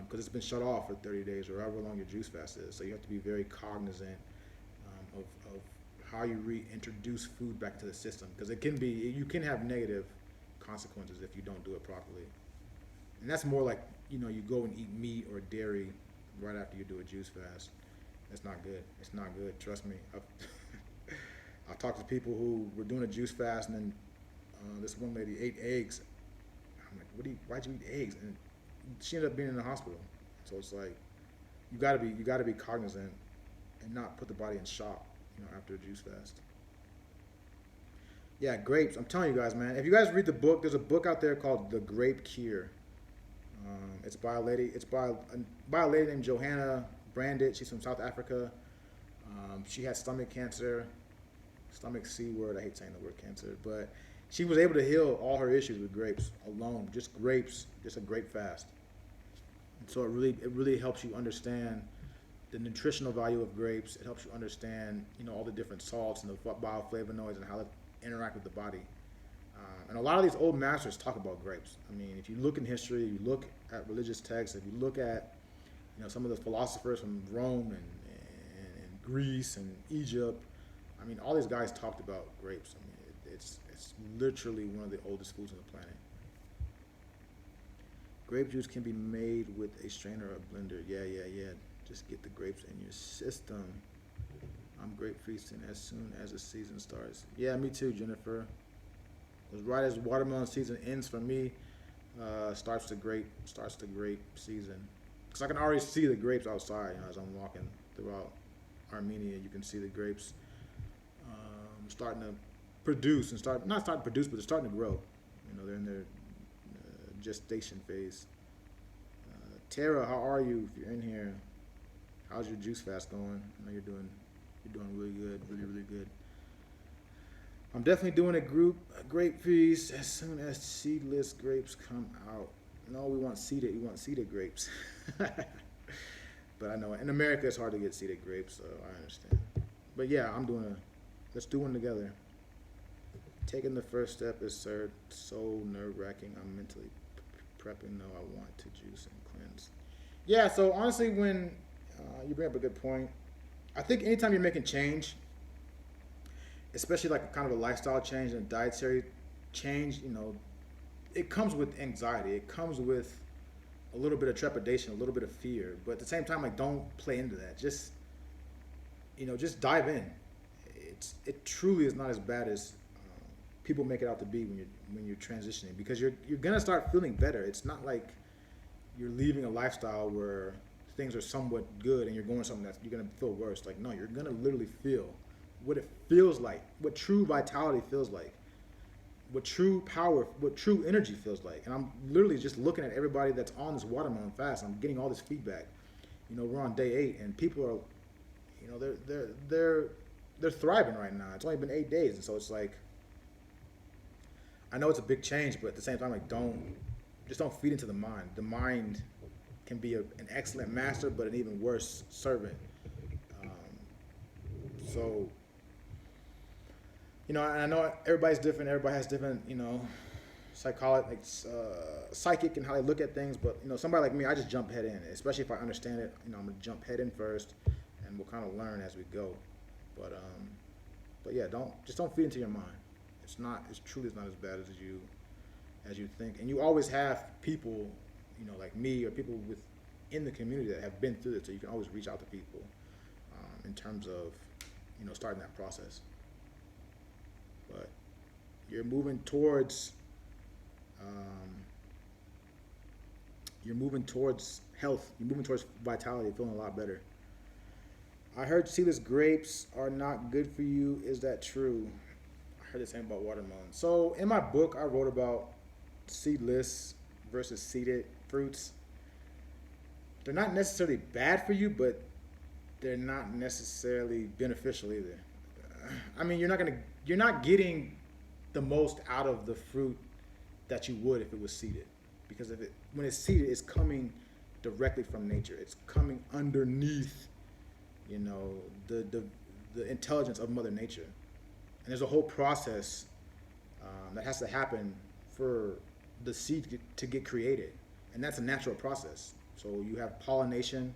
because it's been shut off for 30 days or however long your juice fast is. So you have to be very cognizant of how you reintroduce food back to the system, because you can have negative consequences if you don't do it properly. And that's more like, you go and eat meat or dairy right after you do a juice fast. That's not good. It's not good. Trust me. I've talked to people who were doing a juice fast, and then this one lady ate eggs. I'm like, why'd you eat eggs? And she ended up being in the hospital. So it's like, you gotta be cognizant and not put the body in shock, after a juice fast. Yeah, grapes. I'm telling you guys, man. If you guys read the book, there's a book out there called The Grape Cure. It's by a lady. It's by a lady named Johanna Brandit. She's from South Africa. She had stomach cancer, stomach C word. I hate saying the word cancer, but she was able to heal all her issues with grapes alone. Just grapes, just a grape fast. And so it really helps you understand the nutritional value of grapes. It helps you understand, all the different salts and the bioflavonoids and how they interact with the body. And a lot of these old masters talk about grapes. I mean, if you look in history, you look at religious texts, if you look at, some of the philosophers from Rome and Greece and Egypt, I mean, all these guys talked about grapes. I mean, it's literally one of the oldest foods on the planet. Grape juice can be made with a strainer or a blender. Yeah. Just get the grapes in your system. I'm grape feasting as soon as the season starts. Yeah, me too, Jennifer. Because right as watermelon season ends for me, starts the grape season. Because I can already see the grapes outside, as I'm walking throughout Armenia. You can see the grapes starting to produce and not starting to produce, but they're starting to grow. They're in their gestation phase. Tara, how are you? If you're in here, how's your juice fast going? I know you're doing really good, really good. I'm definitely doing a grape feast as soon as seedless grapes come out. No, we want seeded. We want seeded grapes. But I know in America it's hard to get seeded grapes, so I understand. But yeah, let's do one together. Taking the first step is so nerve-wracking. I'm mentally prepping. No, I want to juice and cleanse. Yeah, so honestly, when you bring up a good point, I think anytime you're making change, especially like kind of a lifestyle change and a dietary change, it comes with anxiety. It comes with a little bit of trepidation, a little bit of fear. But at the same time, like, don't play into that. Just dive in. It truly is not as bad as people make it out to be when you're transitioning, because you're gonna start feeling better. It's not like you're leaving a lifestyle where things are somewhat good and you're going something that you're gonna feel worse. Like, no, you're gonna literally feel what it feels like, what true vitality feels like, what true power, what true energy feels like. And I'm literally just looking at everybody that's on this watermelon fast. I'm getting all this feedback. We're on day 8 and people are, they're thriving right now. It's only been 8 days, and so it's like, I know it's a big change, but at the same time, like, don't feed into the mind. The mind can be an excellent master, but an even worse servant. So, and I know everybody's different. Everybody has different, psychic and how they look at things. But somebody like me, I just jump head in. Especially if I understand it, I'm gonna jump head in first, and we'll kind of learn as we go. But yeah, don't feed into your mind. It truly is not as bad as you think. And you always have people, like me or people in the community that have been through it, so you can always reach out to people in terms of starting that process. But you're moving towards health. You're moving towards vitality, feeling a lot better. I heard seedless grapes are not good for you. Is that true? I heard the same about watermelon. So in my book, I wrote about seedless versus seeded fruits. They're not necessarily bad for you, but they're not necessarily beneficial either. I mean, you're not getting the most out of the fruit that you would if it was seeded, because when it's seeded, it's coming directly from nature. It's coming underneath, the intelligence of Mother Nature, and there's a whole process that has to happen for the seed to get created, and that's a natural process. So you have pollination.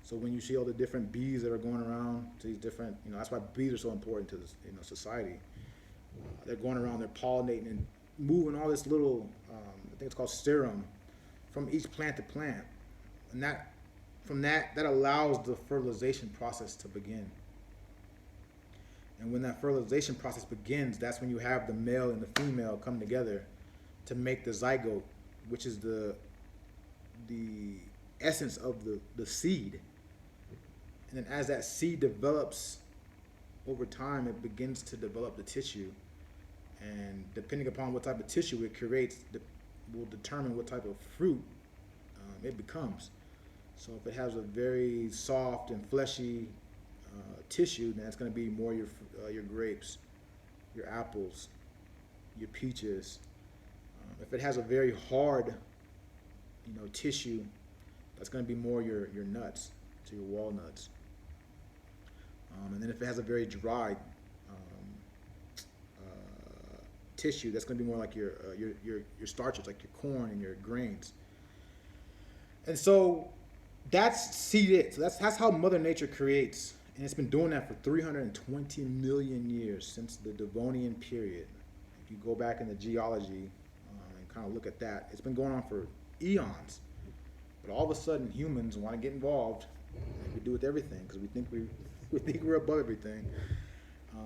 So when you see all the different bees that are going around to these different, that's why bees are so important to this, society. They're going around, they're pollinating and moving all this little, I think it's called serum, from each plant to plant, and that allows the fertilization process to begin. And when that fertilization process begins, that's when you have the male and the female come together to make the zygote, which is the essence of the seed. And then as that seed develops over time, it begins to develop the tissue. And depending upon what type of tissue it creates, will determine what type of fruit it becomes. So if it has a very soft and fleshy tissue, then it's going to be more your grapes, your apples, your peaches. If it has a very hard, tissue, that's going to be more your nuts, so your walnuts. And then if it has a very dry tissue, that's going to be more like your starches, like your corn and your grains. And so that's seeded. So that's how Mother Nature creates, and it's been doing that for 320 million years since the Devonian period. If you go back in the geology and kind of look at that, it's been going on for eons. But all of a sudden, humans want to get involved, like we do with everything, because we think we're above everything.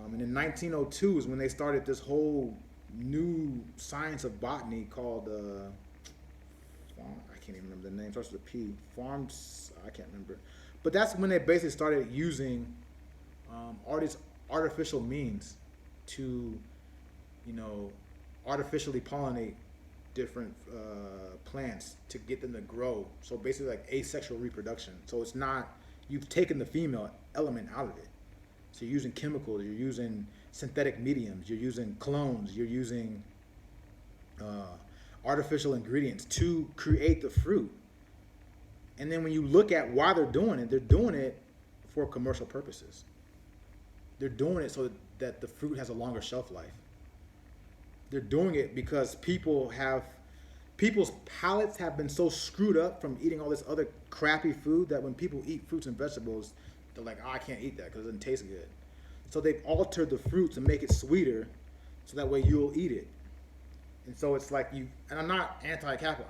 And in 1902 is when they started this whole new science of botany called I can't even remember the name. Starts with a P. Farms. I can't remember. But that's when they basically started using all these artificial means to, artificially pollinate different plants to get them to grow. So basically like asexual reproduction. So it's not, you've taken the female element out of it. So you're using chemicals, you're using synthetic mediums, you're using clones, you're using artificial ingredients to create the fruit. And then when you look at why they're doing it for commercial purposes. They're doing it so that the fruit has a longer shelf life. They're doing it because people's palates have been so screwed up from eating all this other crappy food that when people eat fruits and vegetables, they're like, I can't eat that because it doesn't taste good. So they've altered the fruits and make it sweeter so that way you'll eat it. And so it's like and I'm not anti-capital,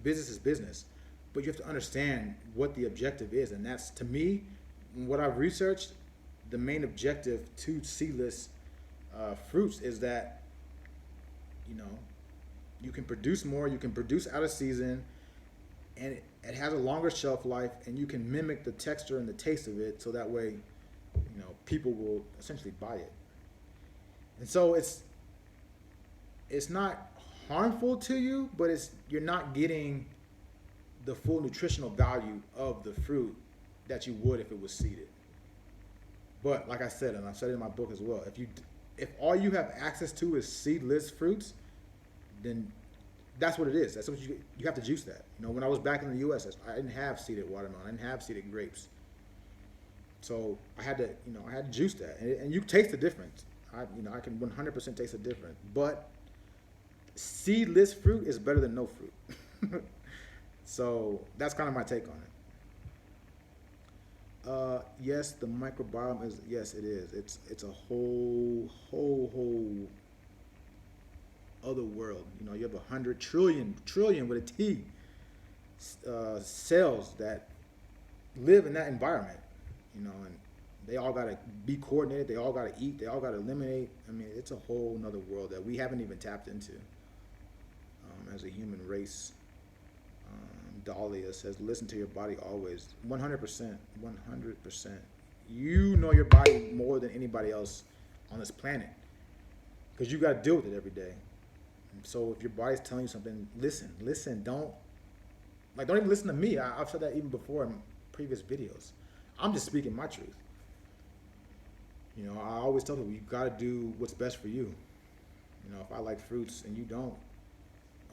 business is business, but you have to understand what the objective is. And that's, to me, what I've researched, the main objective to seedless fruits is that, you can produce more, you can produce out of season, and it has a longer shelf life, and you can mimic the texture and the taste of it, so that way, people will essentially buy it. And so it's not harmful to you, but you're not getting the full nutritional value of the fruit that you would if it was seeded. But like I said, and I've said it in my book as well, if all you have access to is seedless fruits, then that's what it is. That's what you have to juice that. When I was back in the U.S., I didn't have seeded watermelon. I didn't have seeded grapes. So I had to juice that, and you taste the difference. I can 100% taste the difference. But seedless fruit is better than no fruit. So that's kind of my take on it. Yes, the microbiome is. Yes, it is. It's a whole other world. You have 100 trillion with a T cells that live in that environment. And they all got to be coordinated. They all got to eat. They all got to eliminate. I mean, it's a whole nother world that we haven't even tapped into as a human race. Dahlia says, listen to your body always. 100%. 100%. You know your body more than anybody else on this planet, because you got to deal with it every day. So if your body's telling you something, listen. Don't even listen to me. I've said that even before in previous videos. I'm just speaking my truth. I always tell people, you got to do what's best for you. If I like fruits and you don't,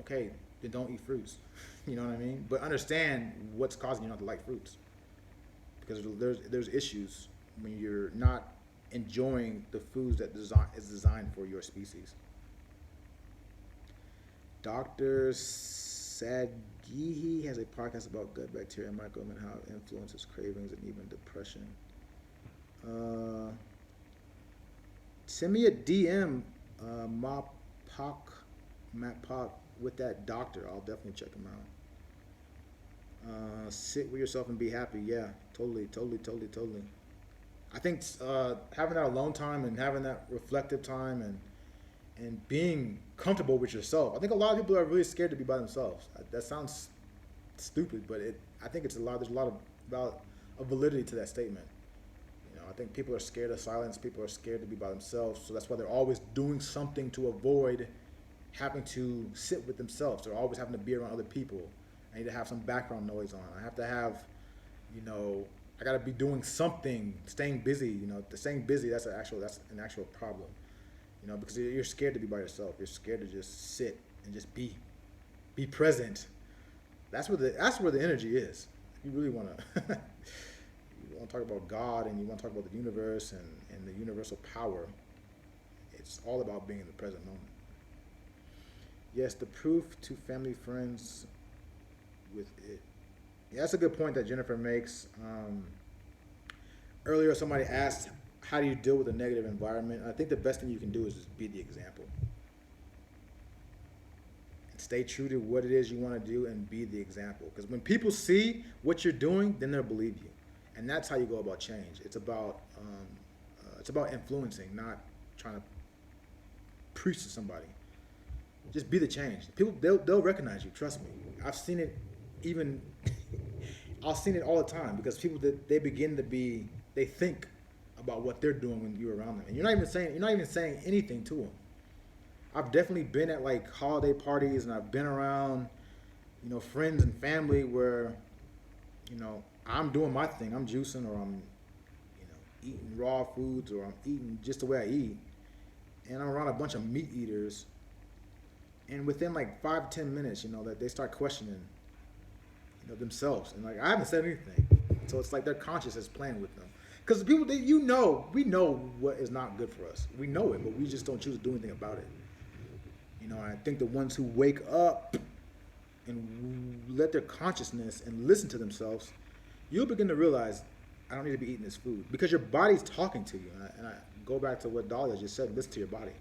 okay, then don't eat fruits. You know what I mean? But understand what's causing you not to like fruits, because there's issues when you're not enjoying the foods that is designed for your species. Dr. Sadghihi has a podcast about gut bacteria and microbiome and how it influences cravings and even depression. Send me a DM, Matt Pock, with that doctor. I'll definitely check him out. Sit with yourself and be happy. Yeah, totally. I think having that alone time and having that reflective time and being comfortable with yourself. I think a lot of people are really scared to be by themselves. That sounds stupid, but I think it's a lot. There's a lot a validity to that statement. You know, I think people are scared of silence. People are scared to be by themselves. So that's why they're always doing something to avoid having to sit with themselves. They're always having to be around other people. I need to have some background noise on. I have to have, you know, I got to be doing something, staying busy. You know, the staying busy, that's an actual problem. You know, because you're scared to be by yourself. You're scared to just sit and just be present. That's where the energy is. You really want to you want to talk about God, and you want to talk about the universe and the universal power. It's all about being in the present moment. Yes, the proof to family friends with it. Yeah, that's a good point that Jennifer makes. Earlier, somebody asked, "How do you deal with a negative environment?" I think the best thing you can do is just be the example. Stay true to what it is you want to do and be the example. Because when people see what you're doing, then they'll believe you, and that's how you go about change. It's about influencing, not trying to preach to somebody. Just be the change. People they'll recognize you. Trust me. I've seen it. Even I've seen it all the time because people they begin to be they think about what they're doing when you're around them, and you're not even saying anything to them. I've definitely been at like holiday parties, and I've been around, you know, friends and family where, you know, I'm doing my thing. I'm juicing, or I'm, you know, eating raw foods, or I'm eating just the way I eat, and I'm around a bunch of meat eaters, and within like 5 to 10 minutes, you know, that they start questioning, you know, themselves, and like I haven't said anything, so it's like their conscience is playing with them. Because people, we know what is not good for us. We know it, but we just don't choose to do anything about it. You know, I think the ones who wake up and let their consciousness and listen to themselves, you'll begin to realize, I don't need to be eating this food. Because your body's talking to you. And I go back to what Dahlia just said, listen to your body.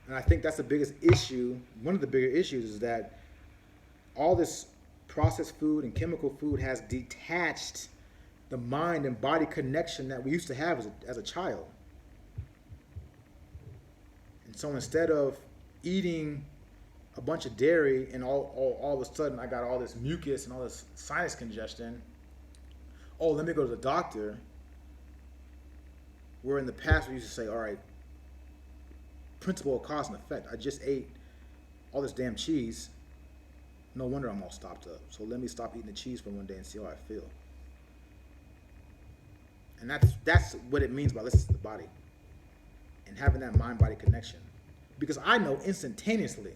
And I think that's the biggest issue. One of the bigger issues is that all this processed food and chemical food has detached the mind and body connection that we used to have as a child. And so instead of eating a bunch of dairy and all of a sudden I got all this mucus and all this sinus congestion, oh, let me go to the doctor. Where in the past we used to say, all right, principle of cause and effect. I just ate all this damn cheese. No wonder I'm all stopped up. So let me stop eating the cheese for one day and see how I feel. And that's what it means by listening to the body and having that mind-body connection. Because I know instantaneously,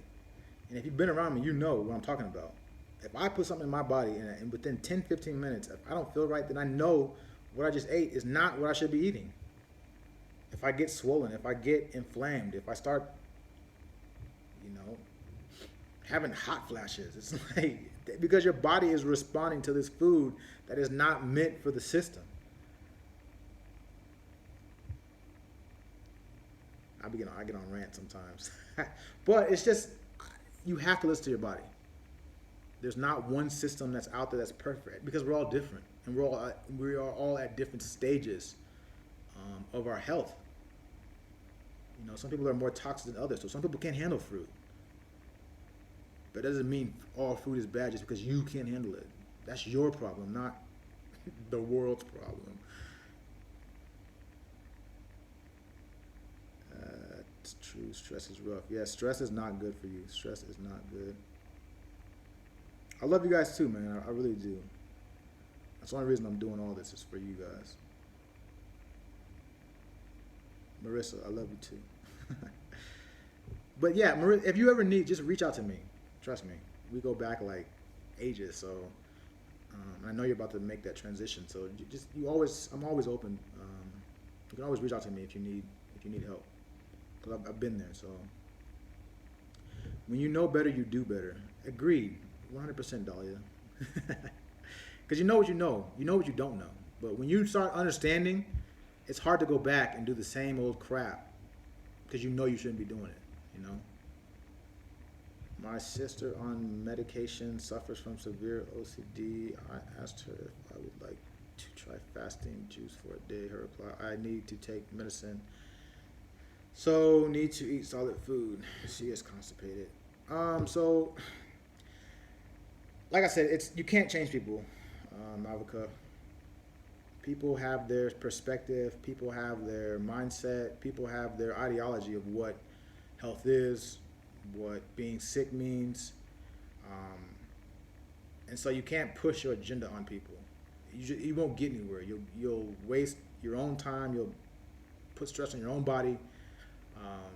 and if you've been around me, you know what I'm talking about. If I put something in my body and within 10, 15 minutes, if I don't feel right, then I know what I just ate is not what I should be eating. If I get swollen, if I get inflamed, if I start, you know, having hot flashes, it's like, because your body is responding to this food that is not meant for the system. I get on rant sometimes. But it's just, you have to listen to your body. There's not one system that's out there that's perfect because we're all different. And we are all at different stages of our health. You know, some people are more toxic than others. So some people can't handle fruit. But that doesn't mean all fruit is bad just because you can't handle it. That's your problem, not the world's problem. It's true. Stress is rough. Yeah, stress is not good for you. Stress is not good. I love you guys too, man. I really do. That's the only reason I'm doing all this is for you guys. Marissa, I love you too. But yeah, Marissa, if you ever need, just reach out to me. Trust me. We go back like ages, so I know you're about to make that transition. So I'm always open. You can always reach out to me if you need help. Because I've been there. So when you know better, you do better. Agreed. 100% Dahlia. Because you know what you know. You know what you don't know. But when you start understanding, it's hard to go back and do the same old crap. Because you know you shouldn't be doing it. You know? My sister on medication suffers from severe OCD. I asked her if I would like to try fasting juice for a day. Her reply, I need to take medicine. So need to eat solid food. She is constipated. So like I said, you can't change people, Malvika. People have their perspective, people have their mindset, people have their ideology of what health is, what being sick means. Um, and so you can't push your agenda on people. You won't get anywhere. You'll waste your own time. You'll put stress on your own body. Um,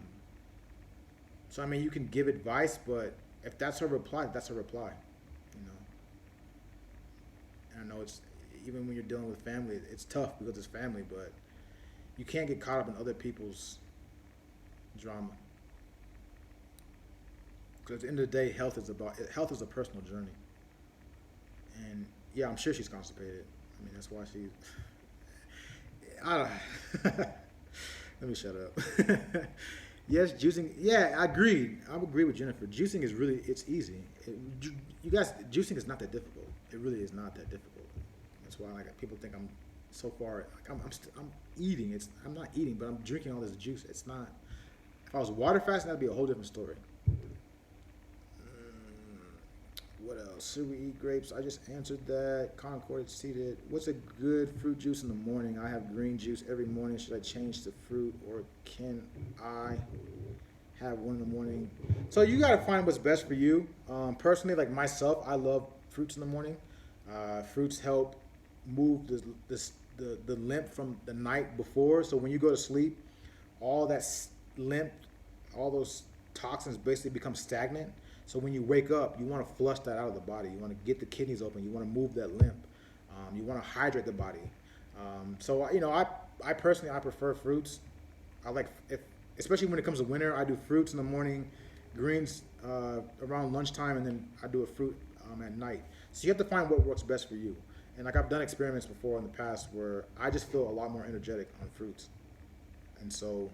so I mean, you can give advice, but if that's her reply, that's her reply. You know, and I know it's even when you're dealing with family, it's tough because it's family, but you can't get caught up in other people's drama. Because at the end of the day, health is a personal journey. And yeah, I'm sure she's constipated. I mean, that's why she's. I don't. Let me shut up. Yes, juicing. Yeah, I agree. I agree with Jennifer. Juicing is really, it's easy. You guys, juicing is not that difficult. It really is not that difficult. That's why like people think I'm so far. Like I'm eating. I'm not eating, but I'm drinking all this juice. It's not. If I was water fasting, that'd be a whole different story. What else? Should we eat grapes? I just answered that. Concord seated. What's a good fruit juice in the morning? I have green juice every morning. Should I change to fruit or can I have one in the morning? So you got to find what's best for you. Personally, like myself, I love fruits in the morning. Fruits help move the lymph from the night before. So when you go to sleep, all that lymph, all those toxins basically become stagnant. So when you wake up, you want to flush that out of the body. You want to get the kidneys open. You want to move that lymph. You want to hydrate the body. So you know, I personally I prefer fruits. I like if especially when it comes to winter, I do fruits in the morning, greens around lunchtime, and then I do a fruit at night. So you have to find what works best for you. And like I've done experiments before in the past where I just feel a lot more energetic on fruits. And so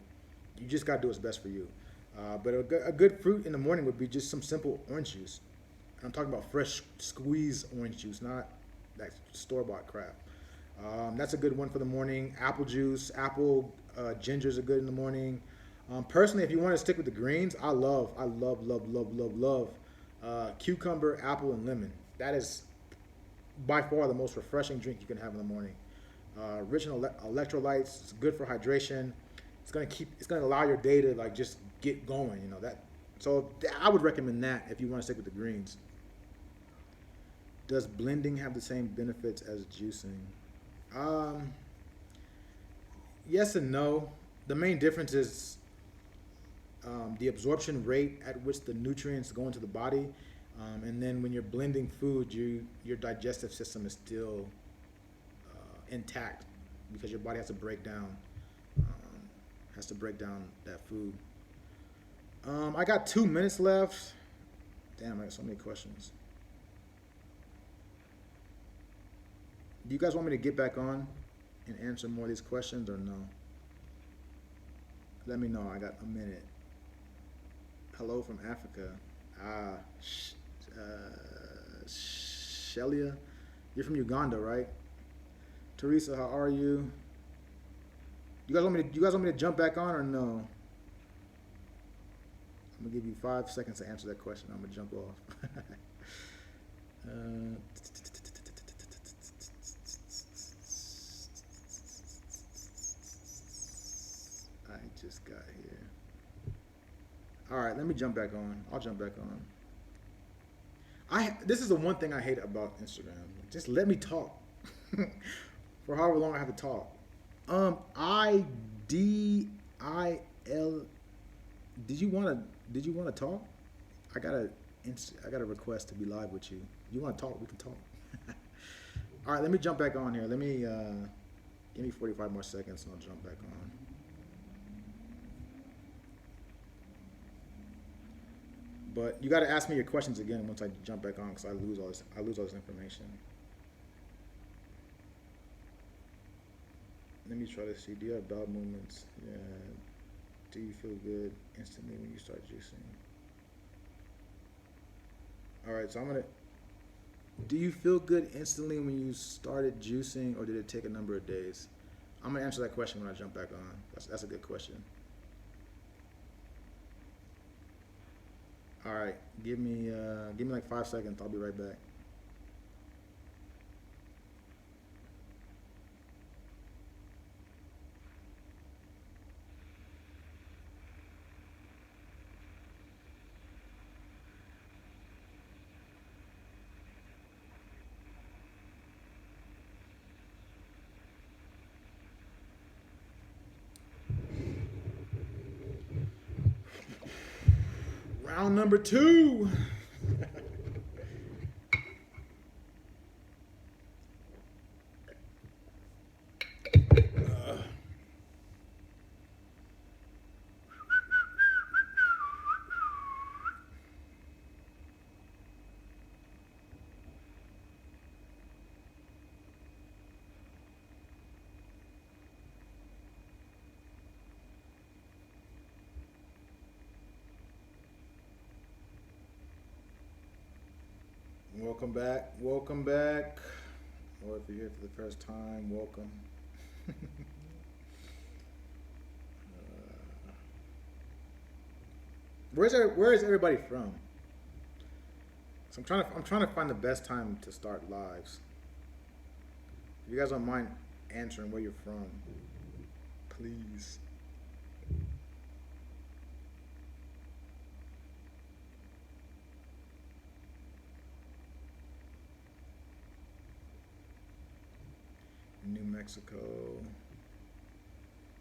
you just got to do what's best for you. But a good fruit in the morning would be just some simple orange juice. And I'm talking about fresh squeezed orange juice, not that store-bought crap. That's a good one for the morning. Apple juice, gingers are good in the morning. Personally, if you want to stick with the greens, I love cucumber, apple, and lemon. That is by far the most refreshing drink you can have in the morning. Rich in electrolytes, it's good for hydration. It's gonna allow your day to like just get going, you know that. So I would recommend that if you want to stick with the greens. Does blending have the same benefits as juicing? Um, yes and no. The main difference is the absorption rate at which the nutrients go into the body, and then when you're blending food, your digestive system is still intact because your body has to break down that food. I got 2 minutes left. Damn, I got so many questions. Do you guys want me to get back on and answer more of these questions or no? Let me know. I got a minute. Hello from Africa. Shelia, you're from Uganda, right? Teresa, how are you? You guys want me to jump back on or no? I'm gonna give you 5 seconds to answer that question. I'm gonna jump off. I just got here. All right, let me jump back on. I'll jump back on. This is the one thing I hate about Instagram. Just let me talk for however long I have to talk. IDIL. Did you wanna talk? I got a request to be live with you. You wanna talk? We can talk. All right, let me jump back on here. Let me give me 45 more seconds and I'll jump back on. But you got to ask me your questions again once I jump back on because I lose all this information. Let me try to see. Do you have bowel movements? Yeah. Do you feel good instantly when you start juicing? All right, so I'm gonna. Do you feel good instantly when you started juicing, or did it take a number of days? I'm gonna answer that question when I jump back on. That's a good question. All right, give me like 5 seconds. I'll be right back. Round number two. Welcome back. Welcome back. Or if you're here for the first time, welcome. Where is everybody from? So I'm trying to find the best time to start lives. If you guys don't mind answering where you're from, please. New Mexico.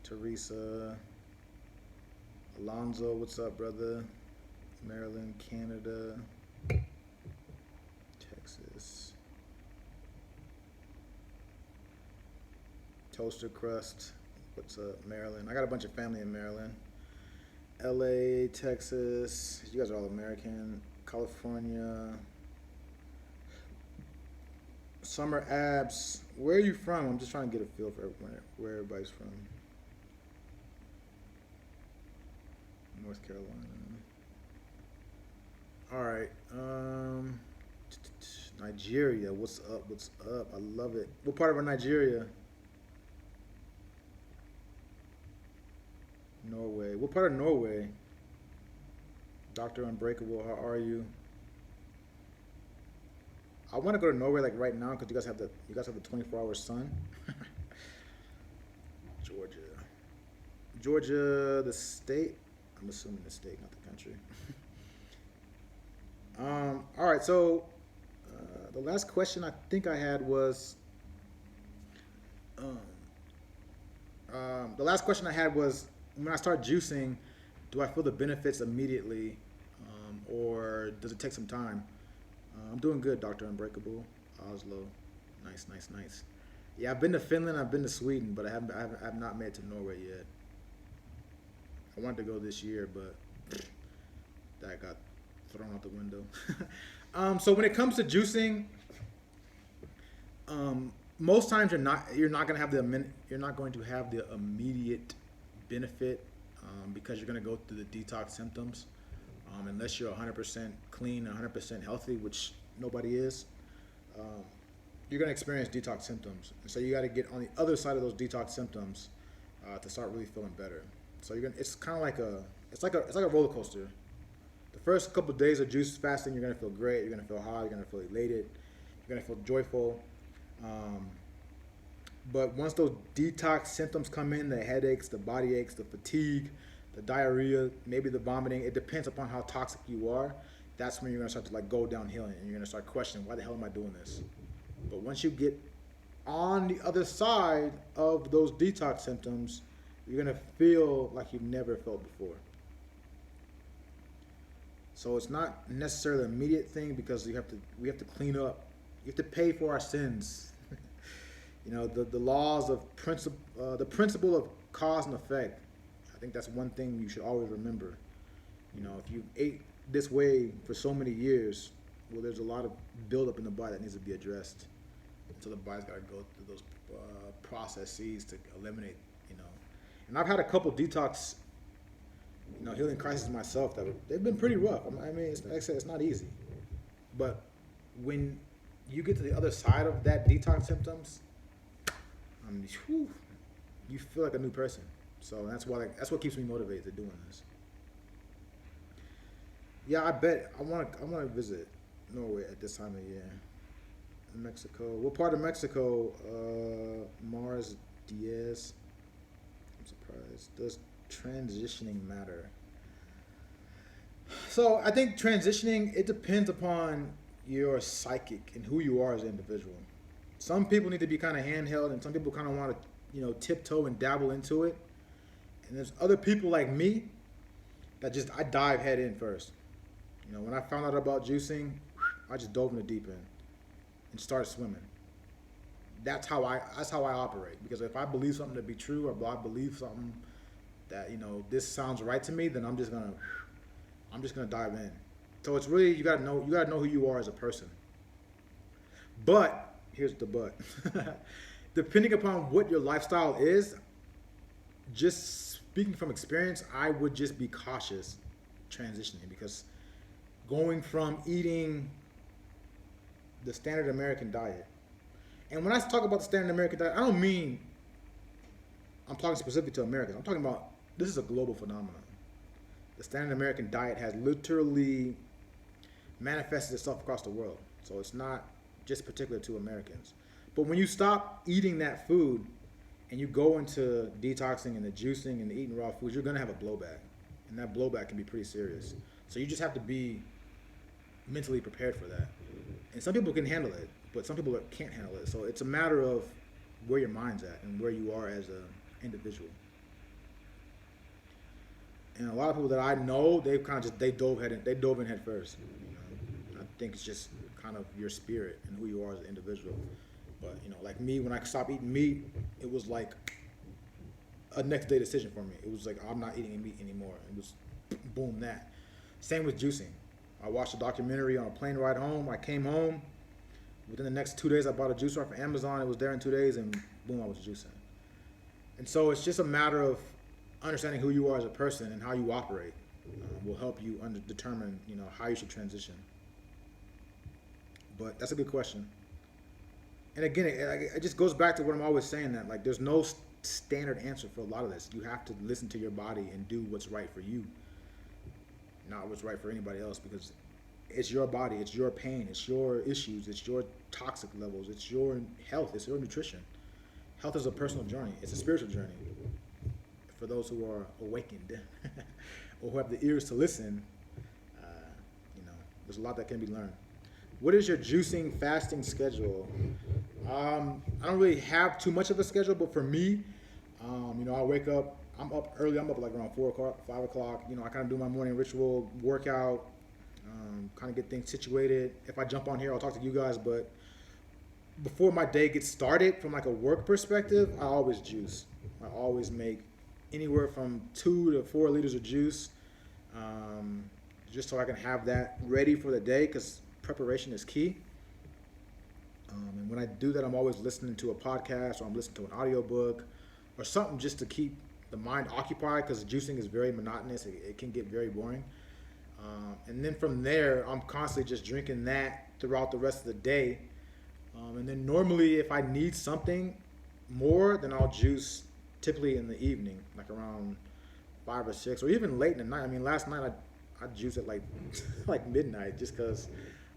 Teresa. Alonzo, what's up, brother? Maryland, Canada. Texas. Toaster Crust, what's up, Maryland? I got a bunch of family in Maryland. LA, Texas. You guys are all American. California. Summer Abs. Where are you from? I'm just trying to get a feel for where everybody's from. North Carolina. All right. Nigeria. What's up? What's up? I love it. What part of Nigeria? Norway. What part of Norway? Dr. Unbreakable, how are you? I want to go to Norway like right now because you guys have the 24-hour sun. Georgia. Georgia, the state. I'm assuming the state, not the country. All right, so the last question I think I had was, when I start juicing, do I feel the benefits immediately, or does it take some time? I'm doing good, Dr. Unbreakable. Oslo, nice, nice, nice. Yeah, I've been to Finland, I've been to Sweden, but I have not made it to Norway yet. I wanted to go this year, but that got thrown out the window. So when it comes to juicing, most times you're not going to have the immediate benefit, because you're going to go through the detox symptoms, unless you're 100% clean, 100% healthy, which nobody is. You're going to experience detox symptoms, and so you got to get on the other side of those detox symptoms to start really feeling better. So it's kind of like it's like a roller coaster. The first couple of days of juice fasting, you're gonna feel great. You're gonna feel high. You're gonna feel elated. You're gonna feel joyful. But once those detox symptoms come in, the headaches, the body aches, the fatigue, the diarrhea, maybe the vomiting, it depends upon how toxic you are. That's when you're gonna start to like go downhill, and you're gonna start questioning, why the hell am I doing this? But once you get on the other side of those detox symptoms, you're gonna feel like you've never felt before. So it's not necessarily an immediate thing, because we have to clean up. You have to pay for our sins. The laws of the principle of cause and effect. I think that's one thing you should always remember. If you ate this way for so many years, well, there's a lot of buildup in the body that needs to be addressed. So the body's got to go through those processes to eliminate. And I've had a couple detox, healing crises myself they've been pretty rough. I mean, like I said, it's not easy. But when you get to the other side of that detox symptoms, you feel like a new person. So that's what keeps me motivated to doing this. Yeah, I bet I want to visit Norway at this time of year. Mexico. What part of Mexico? Mars Diaz. I'm surprised. Does transitioning matter? So I think transitioning, it depends upon your psychic and who you are as an individual. Some people need to be kind of handheld, and some people kind of want to, tiptoe and dabble into it. And there's other people like me that I dive head in first. When I found out about juicing, I just dove in the deep end and started swimming. That's how I operate. Because if I believe something to be true, or I believe something that this sounds right to me, then I'm just gonna dive in. So it's really you gotta know who you are as a person. But here's the but. Depending upon what your lifestyle is, just speaking from experience, I would just be cautious transitioning, because going from eating the standard American diet, and when I talk about the standard American diet, I don't mean I'm talking specifically to Americans. I'm talking about this is a global phenomenon. The standard American diet has literally manifested itself across the world. So it's not just particular to Americans. But when you stop eating that food and you go into detoxing and the juicing and the eating raw foods, you're going to have a blowback. And that blowback can be pretty serious. So you just have to be mentally prepared for that. And some people can handle it, but some people can't handle it. So it's a matter of where your mind's at and where you are as an individual. And a lot of people that I know, they've kind of just they dove in head first. I think it's just kind of your spirit and who you are as an individual. But like me, when I stopped eating meat, it was like a next day decision for me. It was like I'm not eating meat anymore. It was boom that. Same with juicing. I watched a documentary on a plane ride home. I came home. Within the next 2 days, I bought a juicer off of Amazon. It was there in 2 days, and boom, I was juicing. And so it's just a matter of understanding who you are as a person and how you operate. Will help you determine how you should transition. But that's a good question. And again, it just goes back to what I'm always saying, that like there's no standard answer for a lot of this. You have to listen to your body and do what's right for you, not what's right for anybody else, because it's your body, it's your pain, it's your issues, it's your toxic levels, it's your health, it's your nutrition. Health is a personal journey. It's a spiritual journey. For those who are awakened or who have the ears to listen, there's a lot that can be learned. What is your juicing fasting schedule? I don't really have too much of a schedule, but for me, I wake up. I'm up early. I'm up like around 4 o'clock, 5 o'clock. I kind of do my morning ritual, workout, kind of get things situated. If I jump on here, I'll talk to you guys. But before my day gets started, from like a work perspective, I always juice. I always make anywhere from 2 to 4 liters of juice, just so I can have that ready for the day, because preparation is key. And when I do that, I'm always listening to a podcast, or I'm listening to an audiobook or something, just to keep the mind occupied, because juicing is very monotonous. It can get very boring. And then from there, I'm constantly just drinking that throughout the rest of the day. And then normally, if I need something more, then I'll juice typically in the evening, like around 5 or 6, or even late in the night. I mean, last night I juiced at like like midnight, just because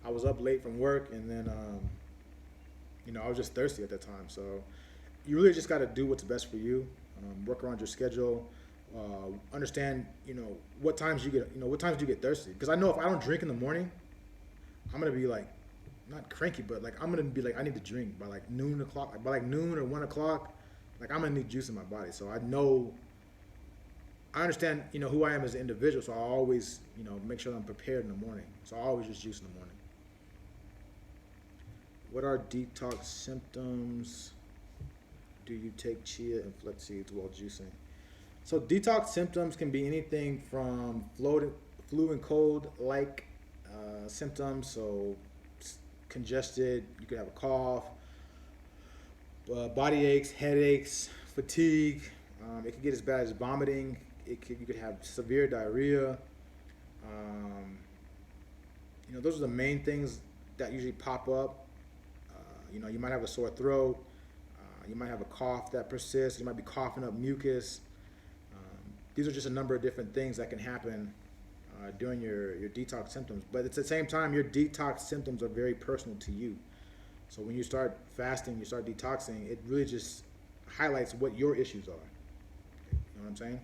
I was up late from work, and then I was just thirsty at that time. So you really just got to do what's best for you. Work around your schedule. Understand, what times you get thirsty. Because I know if I don't drink in the morning, I'm gonna be like, not cranky, but like I'm gonna be like, I need to drink by like noon o'clock. Like by like noon or 1 o'clock, like I'm gonna need juice in my body. So I understand, who I am as an individual. So I always, make sure that I'm prepared in the morning. So I always just juice in the morning. What are detox symptoms? Do you take chia and flex seeds while juicing? So detox symptoms can be anything from flu and cold like symptoms. So congested, you could have a cough, body aches, headaches, fatigue. It could get as bad as vomiting. You could have severe diarrhea. Those are the main things that usually pop up. You might have a sore throat. You might have a cough that persists. You might be coughing up mucus. These are just a number of different things that can happen during your detox symptoms. But at the same time, your detox symptoms are very personal to you. So when you start fasting, you start detoxing, it really just highlights what your issues are. You know what I'm saying?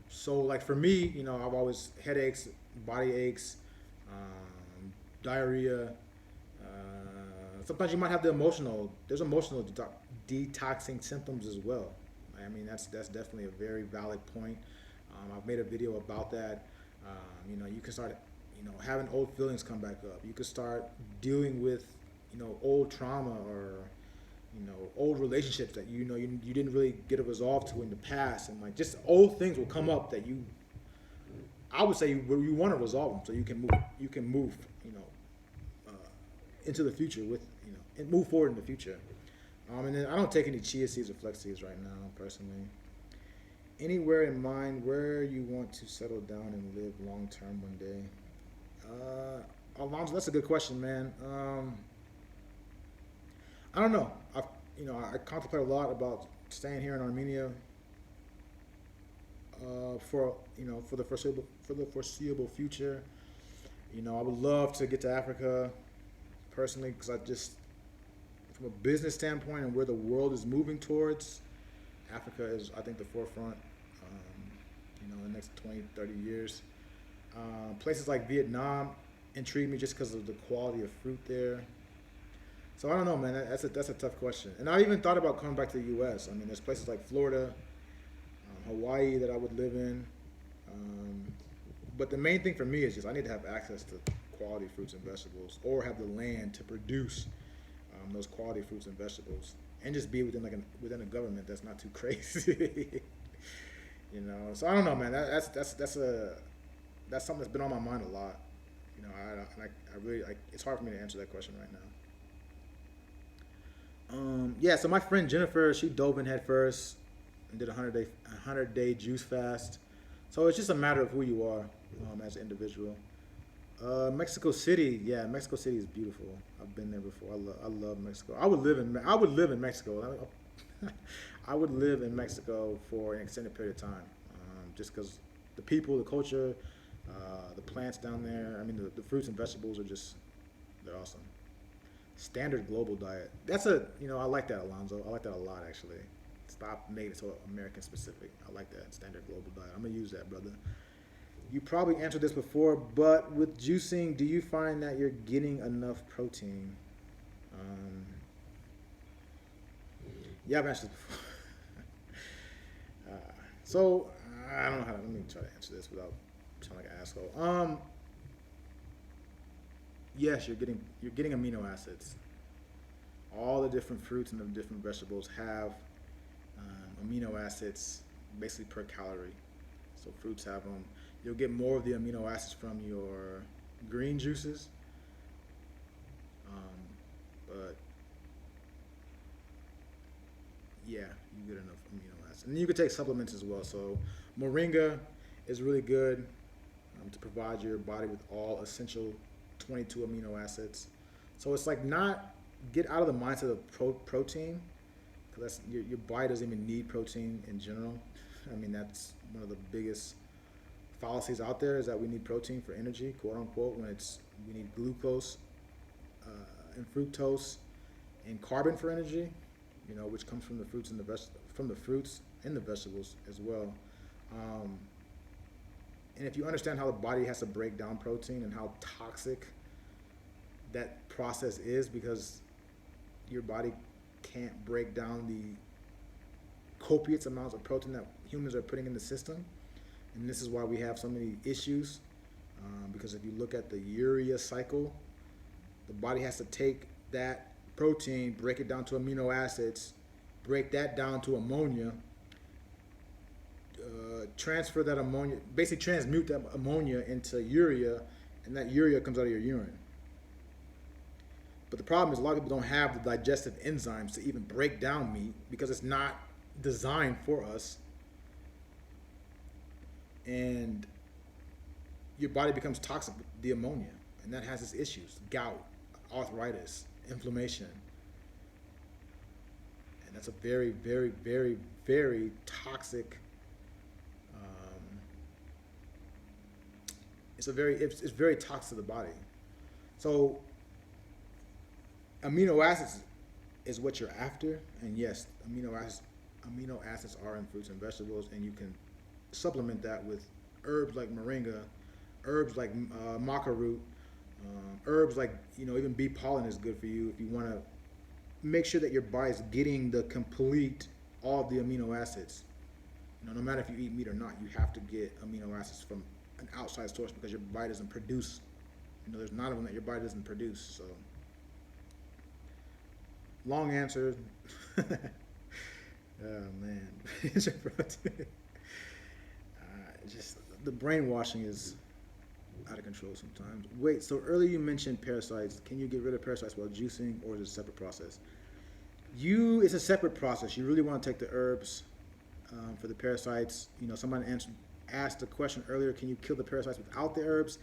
So like for me, I've always headaches, body aches, diarrhea. Sometimes you might have there's emotional detoxing symptoms as well. I mean, that's definitely a very valid point. I've made a video about that. You can start, having old feelings come back up. You can start dealing with, old trauma or, old relationships that you didn't really get a resolve to in the past, and like just old things will come up that I would say you want to resolve them so you can move, uh, into the future with, and move forward in the future. And then I don't take any chia seeds or flex seeds right now, personally. Anywhere in mind where you want to settle down and live long term one day? Alonzo, that's a good question, man. I don't know. I contemplate a lot about staying here in Armenia for the foreseeable future. I would love to get to Africa personally because I just, from a business standpoint and where the world is moving towards, Africa is, I think, the forefront. In the next 20, 30 years. Places like Vietnam intrigue me just because of the quality of fruit there. So I don't know, man. That's a tough question. And I even thought about coming back to the U.S. I mean, there's places like Florida, Hawaii that I would live in. But the main thing for me is just I need to have access to quality fruits and vegetables, or have the land to produce those quality fruits and vegetables, and just be within a government that's not too crazy. So I don't know, man. That's something that's been on my mind a lot. I really it's hard for me to answer that question right now. Yeah. So my friend Jennifer, she dove in head first and did a 100-day juice fast. So it's just a matter of who you are as an individual. Mexico City, yeah, Mexico City is beautiful. I've been there before. I love Mexico. I would live in Mexico. I would live in Mexico for an extended period of time, just because the people, the culture, the plants down there. I mean, the fruits and vegetables they're awesome. Standard global diet. I like that, Alonzo. I like that a lot, actually. Stop making it so American specific. I like that standard global diet. I'm gonna use that, brother. You probably answered this before, but with juicing, do you find that you're getting enough protein? Yeah, I've answered this before. So I don't know how to. Let me try to answer this without sounding like an asshole. Yes, you're getting amino acids. All the different fruits and the different vegetables have amino acids basically per calorie. So fruits have them. You'll get more of the amino acids from your green juices, but yeah, you get enough amino acids. And you can take supplements as well. So moringa is really good to provide your body with all essential 22 amino acids. So it's like not get out of the mindset of protein, because that's your body doesn't even need protein in general. I mean, that's one of the biggest fallacies out there, is that we need protein for energy, quote unquote, when we need glucose and fructose and carbon for energy, which comes from the fruits and the vegetables as well. And if you understand how the body has to break down protein and how toxic that process is, because your body can't break down the copious amounts of protein that humans are putting in the system. And this is why we have so many issues, because if you look at the urea cycle, the body has to take that protein, break it down to amino acids, break that down to ammonia, transfer that ammonia, basically transmute that ammonia into urea, and that urea comes out of your urine. But the problem is a lot of people don't have the digestive enzymes to even break down meat, because it's not designed for us. And your body becomes toxic with the ammonia, and that has its issues: gout, arthritis, inflammation. And that's a very, very, very, very toxic. It's very toxic to the body. So amino acids is what you're after, and yes, amino acids are in fruits and vegetables, and you can supplement that with herbs like moringa, herbs like maca root, herbs like even bee pollen is good for you if you want to make sure that your body's getting the complete all of the amino acids. No matter if you eat meat or not, you have to get amino acids from an outside source because your body doesn't produce. There's none of them that your body doesn't produce. So, long answer. Oh man, just the brainwashing is out of control sometimes. Wait, so earlier you mentioned parasites. Can you get rid of parasites while juicing, or is it a separate process? It's a separate process. You really want to take the herbs for the parasites. Someone asked the question earlier, can you kill the parasites without the herbs?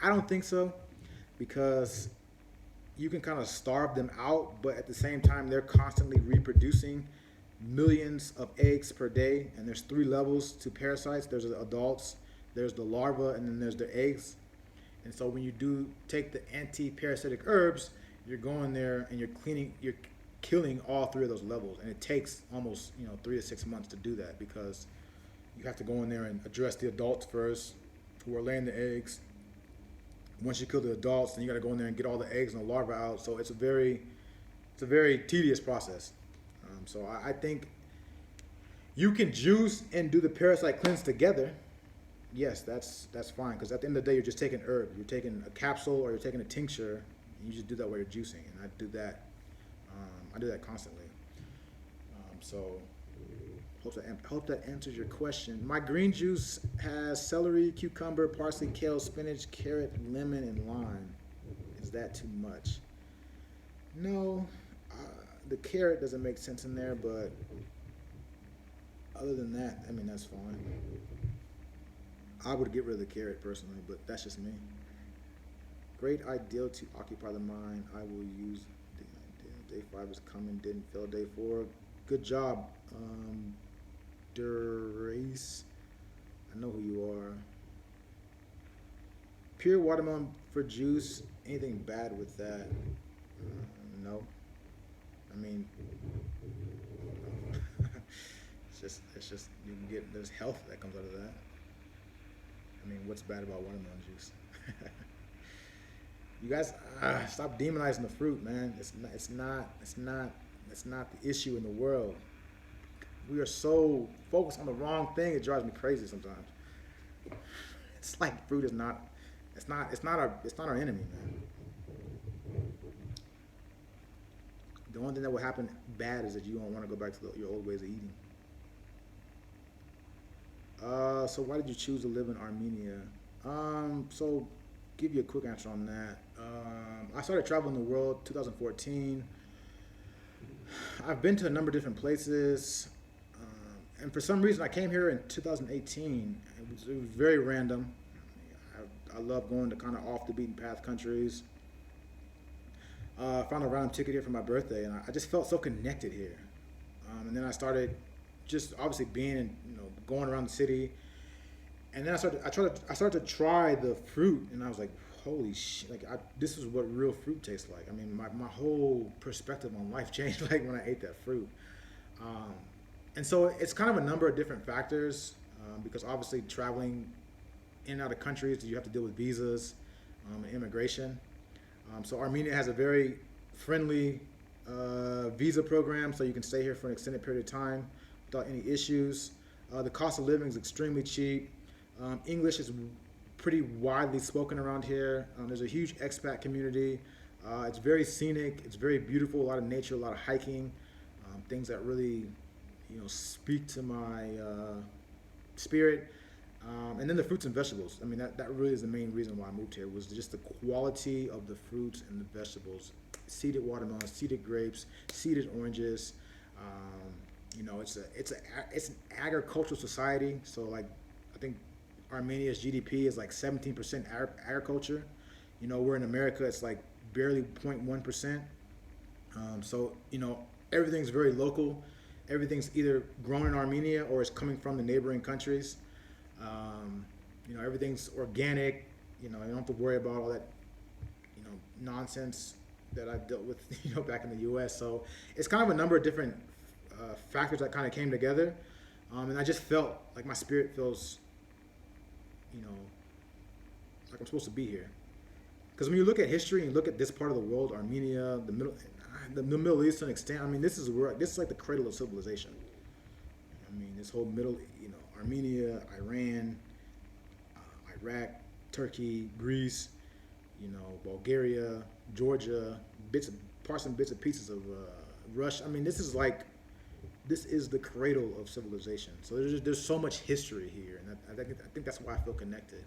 I don't think so, because you can kind of starve them out, but at the same time, they're constantly reproducing millions of eggs per day, and there's 3 levels to parasites. There's the adults, there's the larvae, and then there's the eggs. And so when you do take the anti-parasitic herbs, you're going there and you're killing all 3 of those levels, and it takes almost 3 to 6 months to do that, because you have to go in there and address the adults first, who are laying the eggs. Once you kill the adults, then you got to go in there and get all the eggs and the larvae out. So it's a very tedious process. So I think you can juice and do the parasite cleanse together. Yes, that's fine, because at the end of the day, you're just taking herb. You're taking a capsule or you're taking a tincture, and you just do that while you're juicing. And I do that. I do that constantly. So hope that answers your question. My green juice has celery, cucumber, parsley, kale, spinach, carrot, lemon, and lime. Is that too much? No. The carrot doesn't make sense in there, but other than that, that's fine. I would get rid of the carrot personally, but that's just me. Great idea to occupy the mind. I will use day 5 is coming. Didn't fail day 4. Good job, Durace. I know who you are. Pure watermelon for juice. Anything bad with that? No. It's just you can get, there's health that comes out of that. What's bad about watermelon juice? You guys, stop demonizing the fruit, man. It's not the issue in the world. We are so focused on the wrong thing, it drives me crazy sometimes. It's like fruit is not our enemy, man. The only thing that will happen bad is that you don't want to go back to your old ways of eating. So why did you choose to live in Armenia? So give you a quick answer on that. I started traveling the world 2014. I've been to a number of different places, and for some reason I came here in 2018. It was very random. I love going to kind of off the beaten path countries. I found a round ticket here for my birthday, and I just felt so connected here. And then I started just obviously being in, going around the city, and then I started to try the fruit, and I was like, holy shit! This is what real fruit tastes like. My whole perspective on life changed like when I ate that fruit. And so it's kind of a number of different factors, because obviously traveling in and out of countries, you have to deal with visas and immigration. So Armenia has a very friendly visa program, so you can stay here for an extended period of time without any issues. The cost of living is extremely cheap. English is pretty widely spoken around here. There's a huge expat community. It's very scenic. It's very beautiful. A lot of nature, a lot of hiking, things that really, speak to my spirit. And then the fruits and vegetables. That really is the main reason why I moved here, was just the quality of the fruits and the vegetables. Seeded watermelons, seeded grapes, seeded oranges. It's an agricultural society. So I think Armenia's GDP is like 17% agriculture. We're in America, it's like barely 0.1%. So everything's very local. Everything's either grown in Armenia or it's coming from the neighboring countries. Everything's organic. You don't have to worry about all that, nonsense that I dealt with, back in the U.S. So it's kind of a number of different factors that kind of came together, and I just felt like my spirit feels, like I'm supposed to be here. Because when you look at history and you look at this part of the world, Armenia, the Middle East to an extent, this is like the cradle of civilization. This whole Armenia, Iran, Iraq, Turkey, Greece, Bulgaria, Georgia, parts and bits and pieces of Russia. I mean, this is the cradle of civilization. So there's so much history here, and I think that's why I feel connected.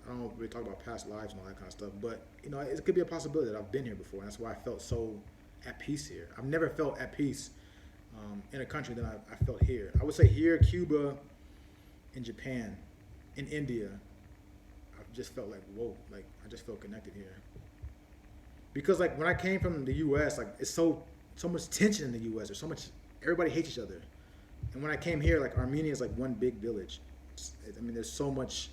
I don't really talk about past lives and all that kind of stuff, but it could be a possibility that I've been here before, and that's why I felt so at peace here. I've never felt at peace in a country than I felt here. I would say here, Cuba, in Japan, in India, I've just felt like, whoa, like I just felt connected here. Because like when I came from the U.S., like it's so much tension in the U.S. There's so much, everybody hates each other. And when I came here, like Armenia is like one big village. There's so much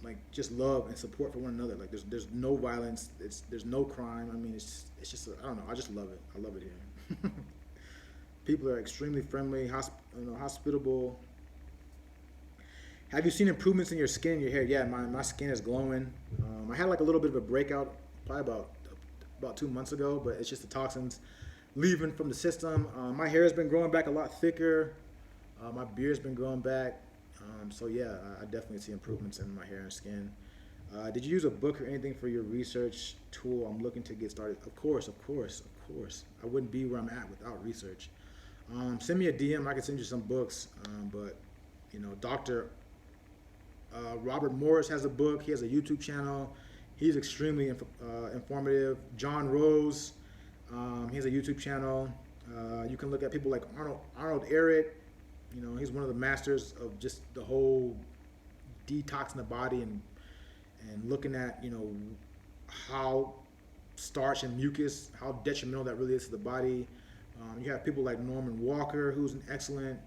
like just love and support for one another. Like there's no violence. There's no crime. I mean, it's just I don't know. I just love it. I love it here. People are extremely friendly, hospitable. Have you seen improvements in your skin and your hair? Yeah, my skin is glowing. I had like a little bit of a breakout probably about 2 months ago, but it's just the toxins leaving from the system. My hair has been growing back a lot thicker. My beard's been growing back. So yeah, I definitely see improvements in my hair and skin. Did you use a book or anything for your research tool? I'm looking to get started. Of course. I wouldn't be where I'm at without research. Send me a DM. I can send you some books. But Dr. Robert Morris has a book. He has a YouTube channel. He's extremely informative. John Rose, he has a YouTube channel. You can look at people like Arnold Ehret. He's one of the masters of just the whole detoxing the body and looking at how starch and mucus, how detrimental that really is to the body. You have people like Norman Walker, who's an excellent,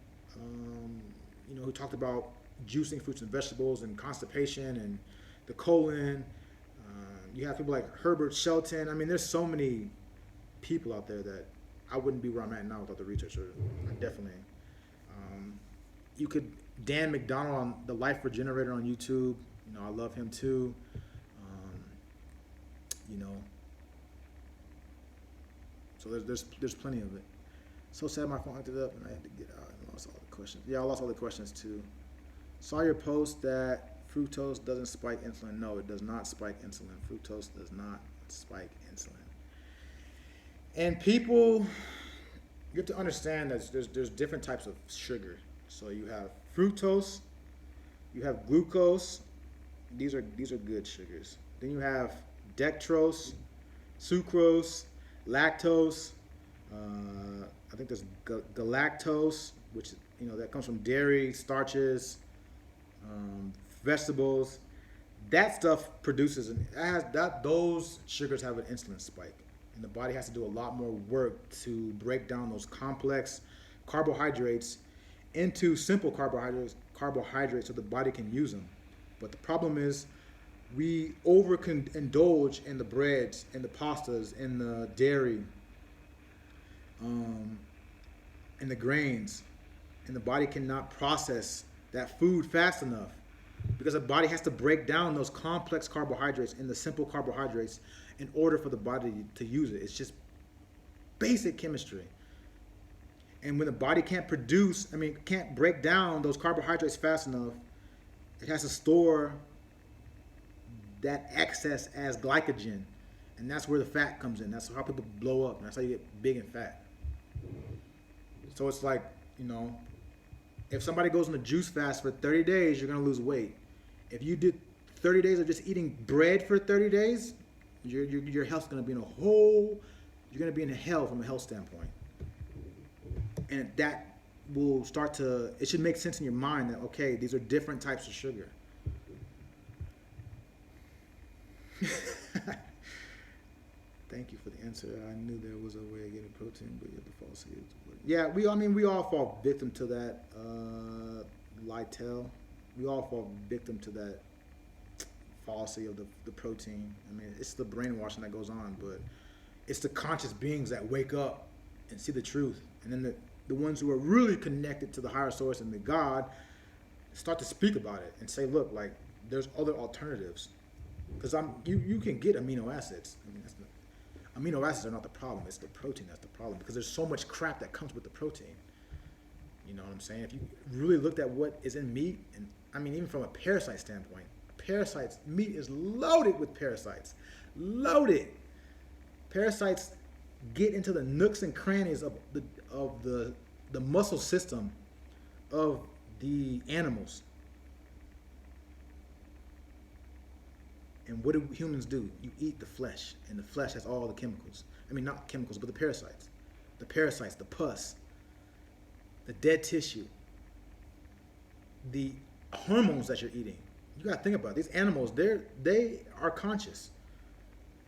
who talked about juicing fruits and vegetables and constipation and the colon. You have people like Herbert Shelton. I mean, there's so many people out there that I wouldn't be where I'm at now without the research. I definitely. You could Dan McDonald on the Life Regenerator on YouTube. I love him too. So there's plenty of it. So sad my phone acted up and I had to get out and lost all the questions. Yeah, I lost all the questions too. Saw your post that fructose doesn't spike insulin. No, it does not spike insulin. Fructose does not spike insulin. And people, you have to understand that there's different types of sugar. So you have fructose, you have glucose. These are good sugars. Then you have dextrose, sucrose, lactose. I think there's galactose, which that comes from dairy, starches, vegetables. That stuff produces those sugars have an insulin spike, and the body has to do a lot more work to break down those complex carbohydrates into simple carbohydrates so the body can use them. But the problem is we indulge in the breads and the pastas and the dairy and the grains, and the body cannot process that food fast enough because the body has to break down those complex carbohydrates into simple carbohydrates in order for the body to use it. It's just basic chemistry. And when the body can't break down those carbohydrates fast enough, it has to store that excess as glycogen. And that's where the fat comes in. That's how people blow up. And that's how you get big and fat. So it's like, if somebody goes on a juice fast for 30 days, you're going to lose weight. If you did 30 days of just eating bread for 30 days, your health's going to be you're going to be in hell from a health standpoint. And that will it should make sense in your mind that, okay, these are different types of sugar. Thank you for the answer. I knew there was a way of getting protein, but you have to fall asleep. Yeah, we all fall victim to that, Lytel. We all fall victim to that fallacy of the protein. I mean, it's the brainwashing that goes on, but it's the conscious beings that wake up and see the truth. And then the ones who are really connected to the higher source and the God start to speak about it and say, look, like, there's other alternatives. Because you can get amino acids. I mean, amino acids are not the problem. It's the protein that's the problem. Because there's so much crap that comes with the protein. You know what I'm saying? If you really looked at what is in meat, and I mean, even from a parasite standpoint, parasites, meat is loaded with parasites. Loaded. Parasites get into the nooks and crannies of the muscle system of the animals. And what do humans do? You eat the flesh, and the flesh has all the chemicals. I mean, not chemicals, but the parasites. The parasites, the pus, the dead tissue, the hormones that you're eating. You gotta think about it. These animals. They are conscious.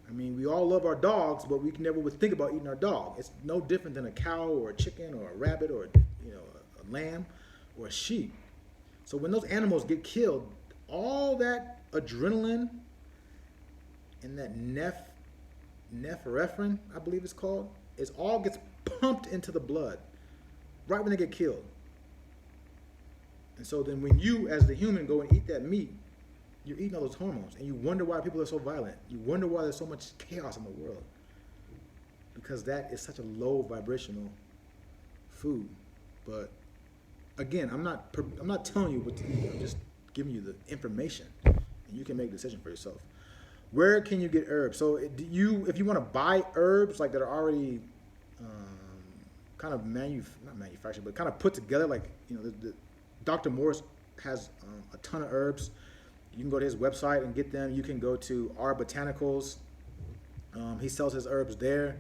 I mean, we all love our dogs, but we never would think about eating our dog. It's no different than a cow or a chicken or a rabbit or a lamb or a sheep. So when those animals get killed, all that adrenaline and that nephrephrine, I believe it's called, it all gets pumped into the blood right when they get killed. And so then when you, as the human, go and eat that meat, you're eating all those hormones, and you wonder why people are so violent. You wonder why there's so much chaos in the world. Because that is such a low vibrational food. But again, I'm not telling you what to eat. I'm just giving you the information, and you can make a decision for yourself. Where can you get herbs? So if you want to buy herbs like that are already kind of not manufactured, but kind of put together, like the Dr. Morris has a ton of herbs. You can go to his website and get them. You can go to Our Botanicals. He sells his herbs there.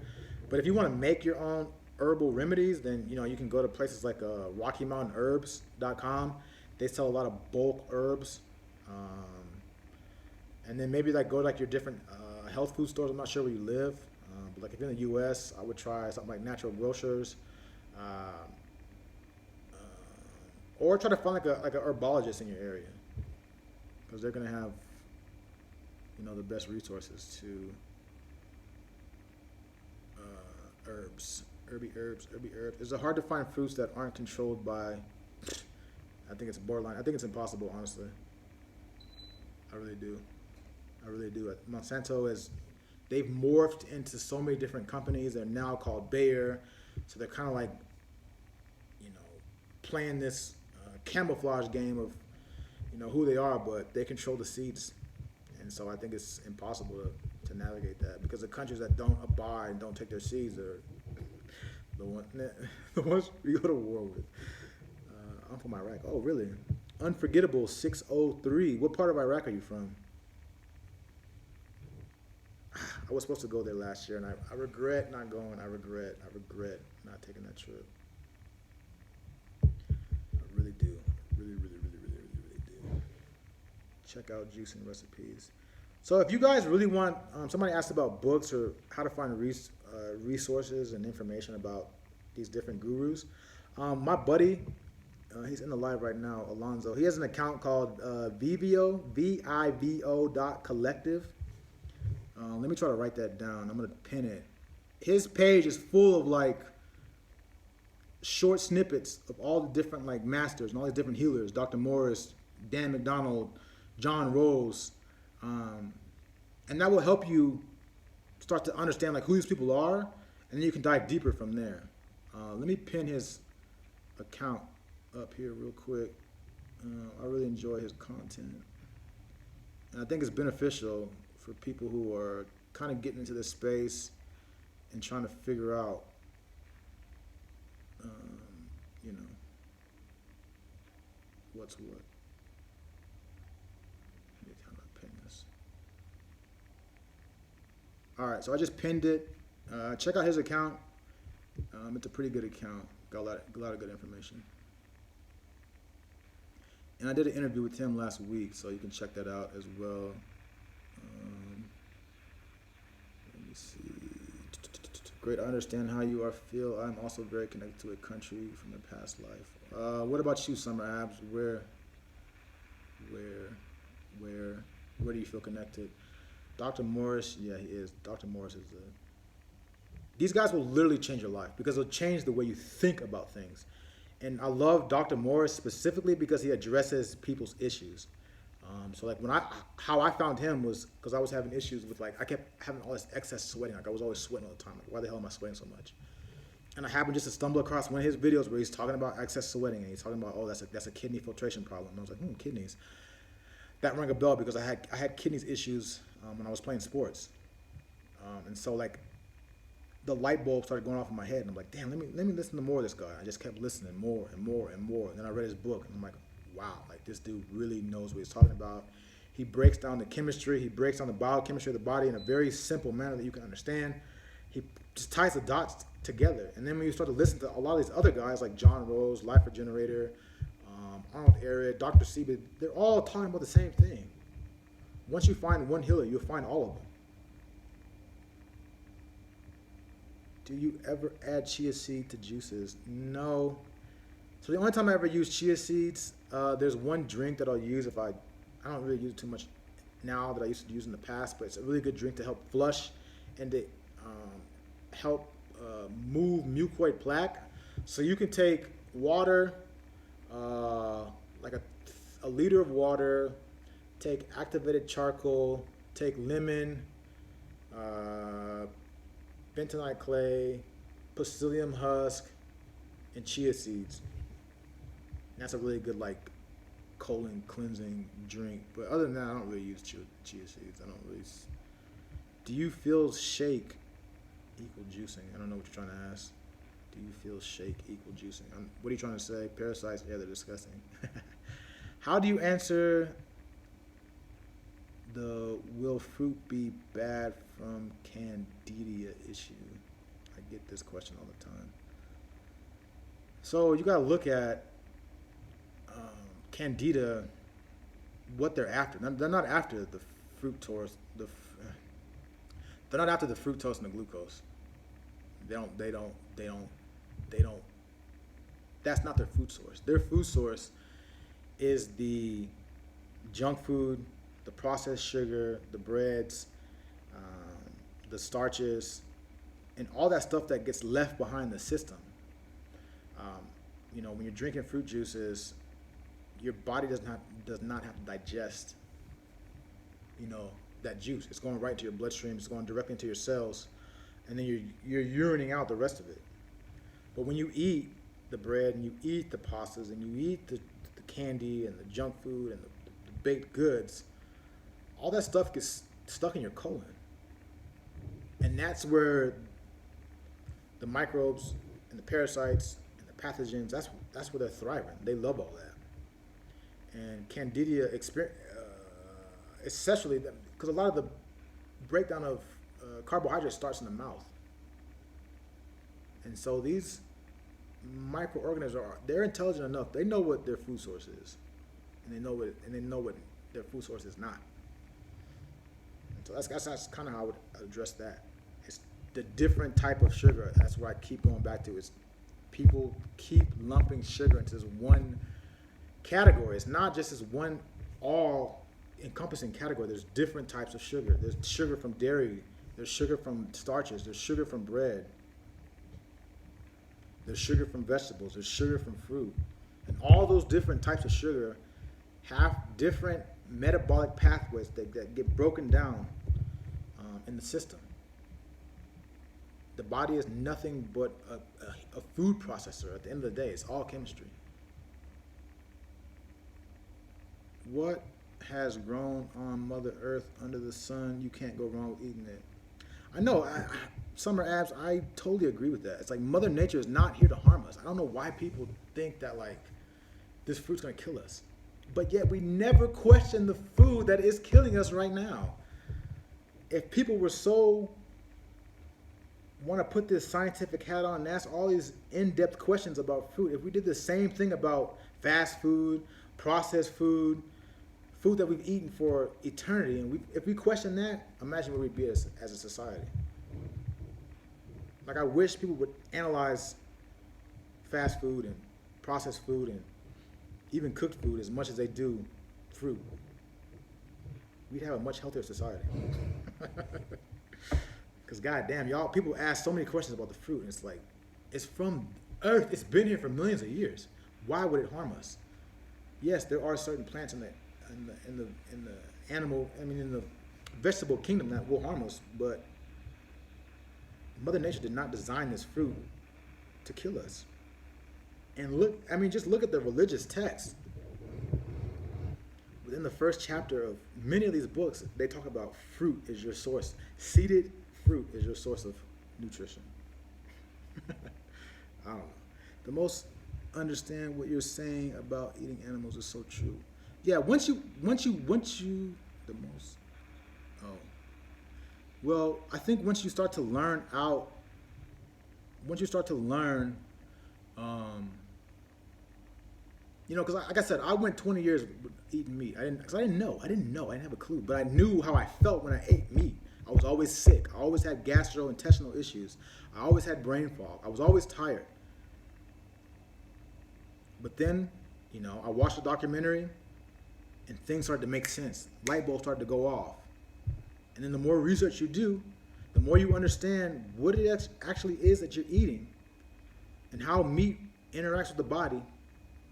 But if you want to make your own herbal remedies, then you can go to places like RockyMountainHerbs.com. They sell a lot of bulk herbs. And then maybe go to your different health food stores. I'm not sure where you live. But if you're in the U.S., I would try something like Natural Grocers. Or try to find like a herbologist in your area, because they're gonna have the best resources to herby herbs. Is it hard to find fruits that aren't controlled by? I think it's borderline. I think it's impossible, honestly. I really do. Monsanto they've morphed into so many different companies. They're now called Bayer, so they're kind of playing this camouflage game of who they are, but they control the seeds, and so I think it's impossible to navigate that, because the countries that don't abide and don't take their seeds are the ones we go to war with. I'm from Iraq. Oh, really? Unforgettable 603. What part of Iraq are you from? I was supposed to go there last year, and I regret not going. I regret not taking that trip. I really do. Really do. Check out Juicing Recipes. So if you guys really want, somebody asked about books or how to find resources and information about these different gurus. My buddy, he's in the live right now, Alonzo. He has an account called Vivo.collective. Let me try to write that down. I'm going to pin it. His page is full of short snippets of all the different masters and all these different healers. Dr. Morris, Dan McDonald, John Rose. And that will help you start to understand who these people are, and then you can dive deeper from there. Let me pin his account up here real quick. I really enjoy his content. And I think it's beneficial for people who are kind of getting into this space and trying to figure out, what's what. Let me kind of pin this. All right, so I just pinned it. Check out his account. It's a pretty good account. Got a lot of good information. And I did an interview with him last week, so you can check that out as well. Let me see. Great, I understand how you feel. I'm also very connected to a country from a past life. What about you, Summer Abs? Where do you feel connected? Dr. Morris, yeah, he is. Dr. Morris is these guys will literally change your life, because they'll change the way you think about things. And I love Dr. Morris specifically because he addresses people's issues. So how I found him was because I was having issues with I kept having all this excess sweating. I was always sweating all the time. Why the hell am I sweating so much? And I happened just to stumble across one of his videos where he's talking about excess sweating, and he's talking about, oh, that's a kidney filtration problem. And I was like, kidneys. That rang a bell because I had kidneys issues when I was playing sports, and so like the light bulb started going off in my head, and I'm like, damn, let me listen to more of this guy. I just kept listening more and more and more, and then I read his book, and I'm like, wow, like this dude really knows what he's talking about. He breaks down the chemistry, he breaks down the biochemistry of the body in a very simple manner that you can understand. He just ties the dots together, and then when you start to listen to a lot of these other guys like John Rose, Life Regenerator, Arnold Ehret, Dr. Sebi, they're all talking about the same thing. Once you find one healer, you'll find all of them. Do you ever add chia seed to juices? No. So the only time I ever use chia seeds, there's one drink that I'll use if I don't really use it too much now that I used to use in the past, but it's a really good drink to help flush and to help move mucoid plaque. So you can take water, like a liter of water, take activated charcoal, take lemon, bentonite clay, psyllium husk, and chia seeds. And that's a really good like colon cleansing drink. But other than that, I don't really use chia seeds. I don't really. Do you feel shake equal juicing? I don't know what you're trying to ask. Do you feel shake equal juicing? What are you trying to say? Parasites? Yeah, they're disgusting. How do you answer the will fruit be bad from candida issue? I get this question all the time. So you got to look at candida, what they're after. They're not after the fructose. They're not after the fructose and the glucose. They don't. That's not their food source. Their food source is the junk food, the processed sugar, the breads, the starches, and all that stuff that gets left behind the system. When you're drinking fruit juices, your body does not have to digest, that juice. It's going right to your bloodstream. It's going directly into your cells, and then you're urinating out the rest of it. But when you eat the bread and you eat the pastas and you eat the candy and the junk food and the baked goods, all that stuff gets stuck in your colon. And that's where the microbes and the parasites and the pathogens, that's where they're thriving. They love all that. And candida, especially because a lot of the breakdown of carbohydrates starts in the mouth. And so these microorganisms they're intelligent enough. They know what their food source is. And they know what their food source is not. And so that's kind of how I would address that. It's the different type of sugar. That's where I keep going back to. Is people keep lumping sugar into this one category. It's not just this one all-encompassing category. There's different types of sugar. There's sugar from dairy. There's sugar from starches. There's sugar from bread. There's sugar from vegetables. There's sugar from fruit. And all those different types of sugar have different metabolic pathways that get broken down in the system. The body is nothing but a food processor. At the end of the day, it's all chemistry. What has grown on Mother Earth under the sun? You can't go wrong with eating it. I know, Summer Abs, I totally agree with that. It's like Mother Nature is not here to harm us. I don't know why people think that like this fruit's gonna kill us. But yet we never question the food that is killing us right now. If people were so want to put this scientific hat on and ask all these in-depth questions about food, if we did the same thing about fast food, processed food, food that we've eaten for eternity, and if we question that, imagine where we'd be as a society. Like I wish people would analyze fast food and processed food and even cooked food as much as they do fruit. We'd have a much healthier society. Because goddamn, y'all, people ask so many questions about the fruit, and it's like, it's from Earth. It's been here for millions of years. Why would it harm us? Yes, there are certain plants in the animal, in the vegetable kingdom that will harm us, but Mother Nature did not design this fruit to kill us. And look, I mean, just look at the religious text. Within the first chapter of many of these books, they talk about fruit is your source. Seeded fruit is your source of nutrition. I don't know. The most understand what you're saying about eating animals is so true. Yeah, once you, the most. Oh, well, I think once you start to learn out, once you start to learn, because like I said, I went 20 years eating meat. Because I didn't know. I didn't have a clue. But I knew how I felt when I ate meat. I was always sick. I always had gastrointestinal issues. I always had brain fog. I was always tired. But then, I watched a documentary, and things started to make sense. Light bulbs started to go off. And then the more research you do, the more you understand what it actually is that you're eating and how meat interacts with the body,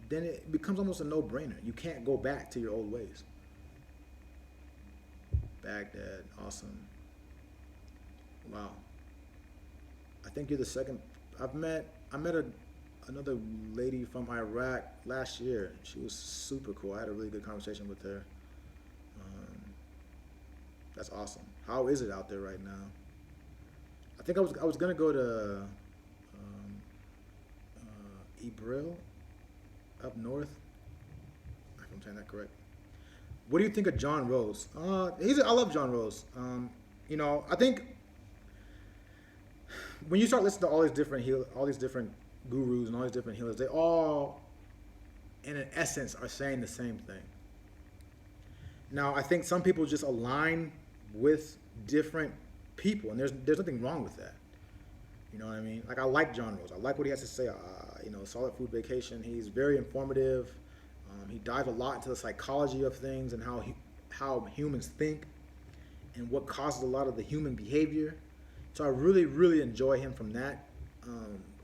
then it becomes almost a no-brainer. You can't go back to your old ways. Baghdad, awesome. Wow. I think you're the second. I met another lady from Iraq last year. She was super cool. I had a really good conversation with her. That's awesome. How is it out there right now? I think I was gonna go to Ibril up north. If I'm saying that correct. What do you think of John Rose? I love John Rose. I think when you start listening to all these different gurus and all these different healers, they all, in an essence, are saying the same thing. Now, I think some people just align with different people, and there's nothing wrong with that. You know what I mean? Like, I like John Rose. I like what he has to say. Solid Food Vacation. He's very informative. He dives a lot into the psychology of things and how humans think and what causes a lot of the human behavior. So I really, really enjoy him from that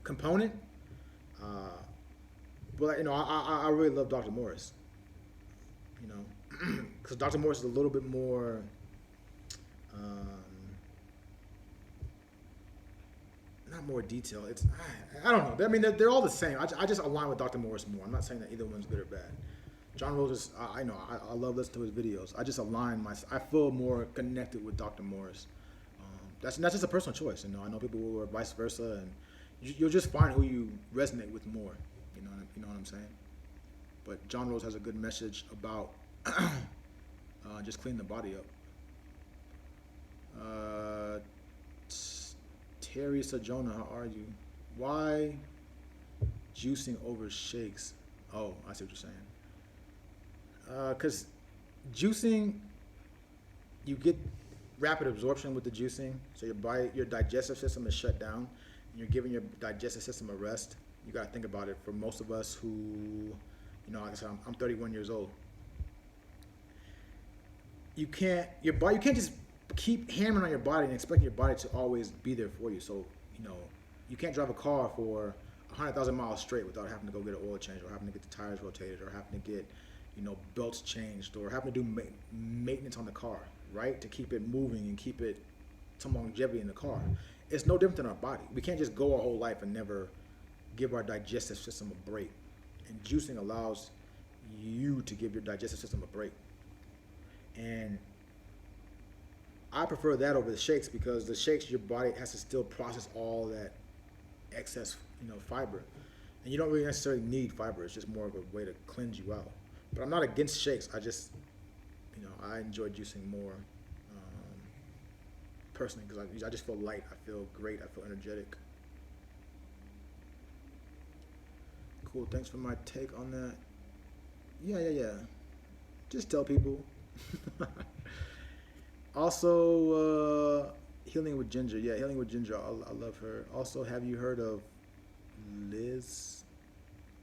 component. But I really love Dr. Morris. Because Dr. Morris is a little bit more. Not more detailed. I don't know. I mean, they're all the same. I just align with Dr. Morris more. I'm not saying that either one's good or bad. John Rose is, I love listening to his videos. I just I feel more connected with Dr. Morris. That's just a personal choice. I know people who are vice versa, and you'll just find who you resonate with more. You know what I'm saying? But John Rose has a good message about just clean the body up. Terry Sajona, how are you? Why juicing over shakes? Oh, I see what you're saying. Because juicing, you get rapid absorption with the juicing, so your digestive system is shut down, and you're giving your digestive system a rest. You got to think about it. For most of us who, like I said, I'm 31 years old. You can't just keep hammering on your body and expect your body to always be there for you. So, you can't drive a car for 100,000 miles straight without having to go get an oil change, or having to get the tires rotated, or having to get, belts changed, or having to do maintenance on the car, right? To keep it moving and keep it some longevity in the car. It's no different than our body. We can't just go our whole life and never give our digestive system a break. And juicing allows you to give your digestive system a break. And I prefer that over the shakes, because the shakes, your body has to still process all that excess, fiber. And you don't really necessarily need fiber. It's just more of a way to cleanse you out. But I'm not against shakes. I just, I enjoy juicing more personally, because I just feel light. I feel great. I feel energetic. Cool. Thanks for my take on that. Yeah. Just tell people. Also, Healing with Ginger. Yeah, Healing with Ginger. I love her. Also, have you heard of Liz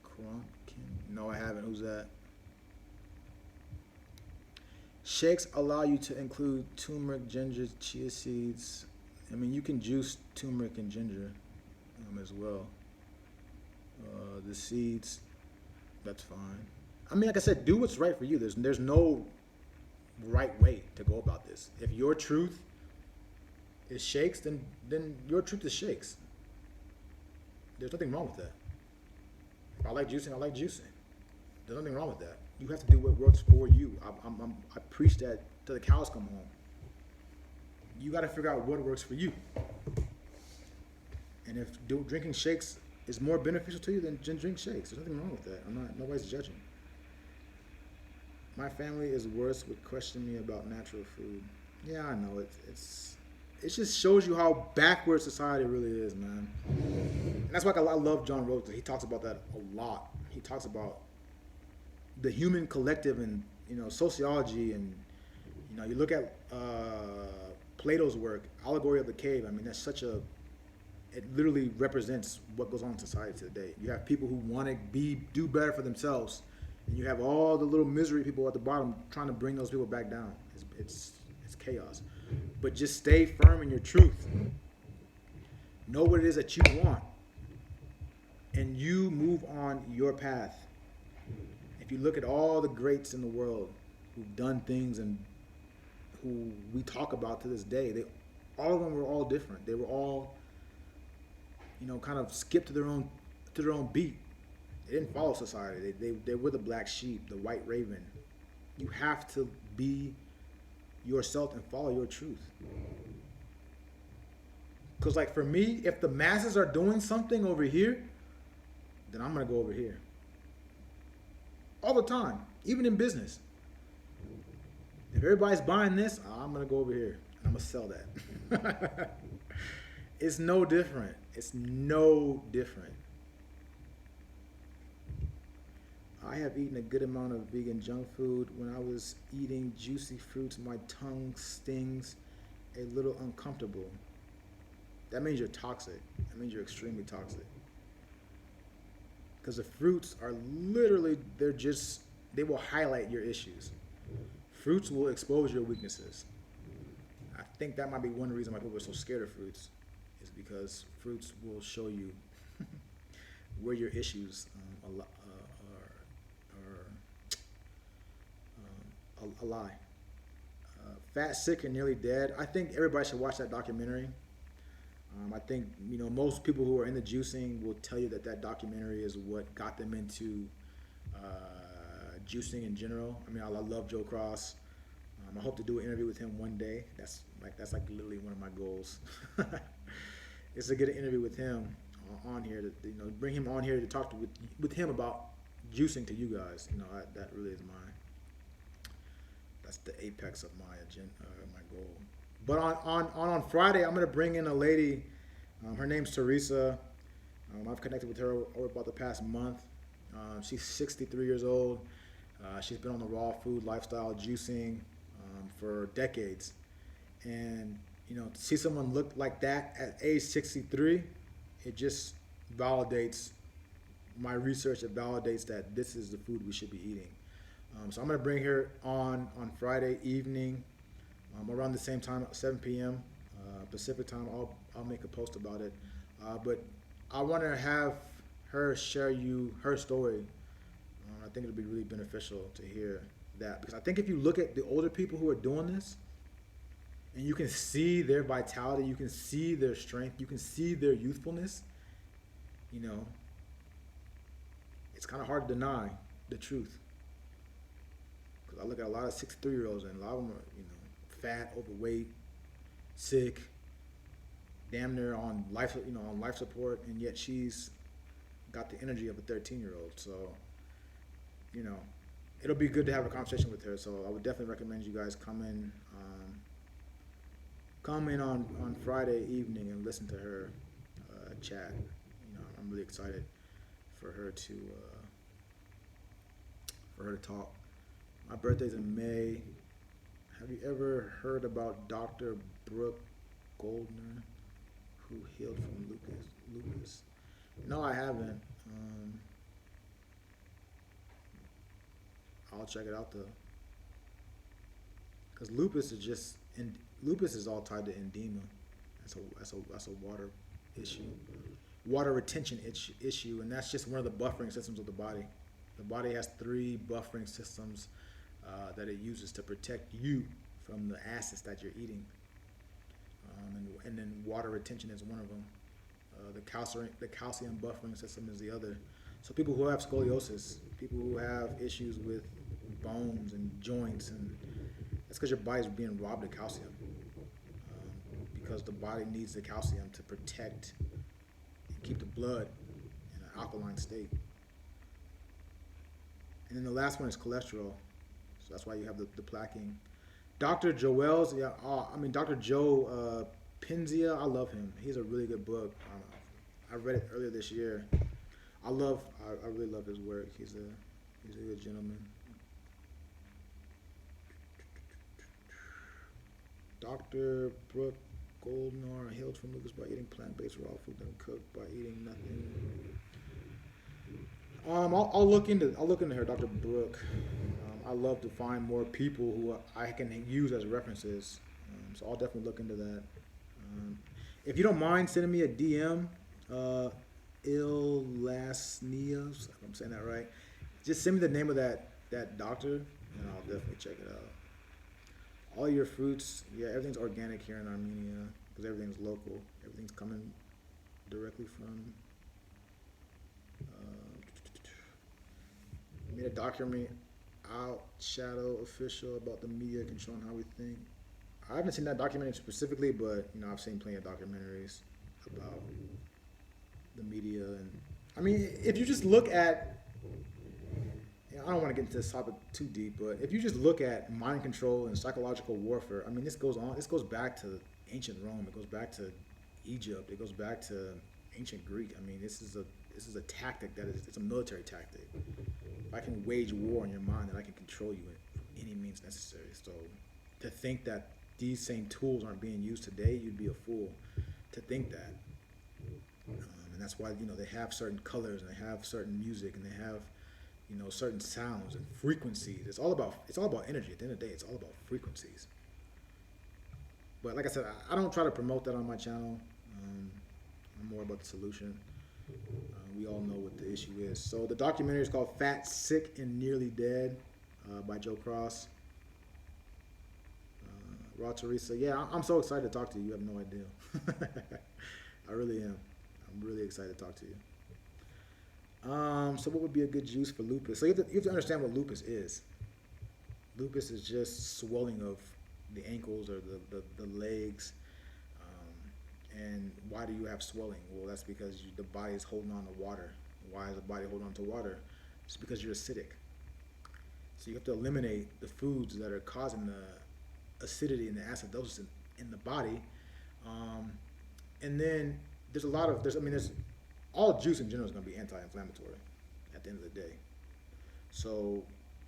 Cronkin? No, I haven't. Who's that? Shakes allow you to include turmeric, ginger, chia seeds. I mean, you can juice turmeric and ginger as well. The seeds, that's fine. I mean, like I said, do what's right for you. There's no right way to go about this. If your truth is shakes, then your truth is shakes. There's nothing wrong with that. If I like juicing, I like juicing. There's nothing wrong with that. You have to do what works for you. I preach that till the cows come home. You got to figure out what works for you. And if drinking shakes is more beneficial to you, then drink shakes. There's nothing wrong with that. Nobody's judging. My family is worse with questioning me about natural food. Yeah, I know it just shows you how backward society really is, man. And that's why I love John Rhodes. He talks about that a lot. He talks about the human collective and sociology, and you look at Plato's work, Allegory of the Cave. I mean, that's such a it literally represents what goes on in society today. You have people who want to do better for themselves, and you have all the little misery people at the bottom trying to bring those people back down. It's chaos. But just stay firm in your truth. Know what it is that you want, and you move on your path. If you look at all the greats in the world who've done things and who we talk about to this day, all of them were all different. They were all kind of skip to their own beat. They didn't follow society. They were the black sheep, the white raven. You have to be yourself and follow your truth. Because like for me, if the masses are doing something over here, then I'm going to go over here. All the time, even in business. If everybody's buying this, I'm going to go over here and I'm going to sell that. It's no different. It's no different. I have eaten a good amount of vegan junk food. When I was eating juicy fruits, my tongue stings a little uncomfortable. That means you're toxic. That means you're extremely toxic. Because the fruits are literally, they will highlight your issues. Fruits will expose your weaknesses. I think that might be one reason why people are so scared of fruits, is because fruits will show you where your issues are lie. Fat, Sick, and Nearly Dead. I think everybody should watch that documentary. I think most people who are into juicing will tell you that documentary is what got them into juicing in general. I mean, I love Joe Cross. I hope to do an interview with him one day. That's like literally one of my goals. Is to get an interview with him on here to bring him on here to talk with him about juicing to you guys. That really is that's the apex of my agenda, my goal. But on Friday, I'm gonna bring in a lady. Her name's Teresa. I've connected with her over about the past month. She's 63 years old. She's been on the raw food lifestyle, juicing, for decades. And to see someone look like that at age 63, it just validates my research. It validates that this is the food we should be eating. So I'm gonna bring her on Friday evening. Around the same time, 7 p.m. Pacific time. I'll make a post about it. But I want to have her share you her story. I think it'll be really beneficial to hear that, because I think if you look at the older people who are doing this, and you can see their vitality, you can see their strength, you can see their youthfulness, it's kind of hard to deny the truth. Because I look at a lot of 63-year-olds, and a lot of them are, fat, overweight, sick, damn near on life support, and yet she's got the energy of a 13-year-old. So, it'll be good to have a conversation with her. So I would definitely recommend you guys come in on Friday evening and listen to her chat. I'm really excited for her to talk. My birthday's in May. Have you ever heard about Dr. Brooke Goldner, who healed from lupus? No, I haven't. I'll check it out though, because lupus is all tied to edema. That's a water issue, water retention issue, and that's just one of the buffering systems of the body. The body has 3 buffering systems that it uses to protect you from the acids that you're eating, and then water retention is one of them. The calcium buffering system is the other. So people who have scoliosis, people who have issues with bones and joints, and that's because your body's being robbed of calcium. Because the body needs the calcium to protect and keep the blood in an alkaline state. And then the last one is cholesterol. So that's why you have the plaquing. Dr. Joel's, yeah, Dr. Joe Penzia, I love him. He's a really good book. I read it earlier this year. I really love his work. He's a good gentleman. Dr. Brooke Goldnar healed from lupus by eating plant-based raw food, then cooked by eating nothing. I'll look into her, Dr. Brooke. I love to find more people who I can use as references. So I'll definitely look into that. If you don't mind sending me a DM, Ilasnios, if I'm saying that right, just send me the name of that doctor, and I'll definitely check it out. All your fruits, yeah, everything's organic here in Armenia because everything's local. Everything's coming directly from. Made a documentary, Outshadow Official, about the media controlling how we think. I haven't seen that documentary specifically, but I've seen plenty of documentaries about the media, and I mean, if you just look at, I don't want to get into this topic too deep, but if you just look at mind control and psychological warfare, I mean, this goes back to ancient Rome. It goes back to Egypt. It goes back to ancient Greek. I mean, this is a tactic it's a military tactic. If I can wage war on your mind, then I can control you in any means necessary. So to think that these same tools aren't being used today, you'd be a fool to think that. And that's why they have certain colors and they have certain music and they have certain sounds and frequencies. It's all about energy. At the end of the day, it's all about frequencies. But like I said, I don't try to promote that on my channel. I'm more about the solution. We all know what the issue is. So the documentary is called Fat, Sick, and Nearly Dead by Joe Cross. Raw Teresa, yeah, I'm so excited to talk to you. You have no idea. I really am. I'm really excited to talk to you. So what would be a good juice for lupus? So you have to understand what lupus is. Lupus is just swelling of the ankles or the legs. And why do you have swelling? Well, that's because the body is holding on to water. Why is the body holding on to water? It's because you're acidic. So you have to eliminate the foods that are causing the acidity and the acidosis in the body. And then there's all juice in general is going to be anti-inflammatory at the end of the day. So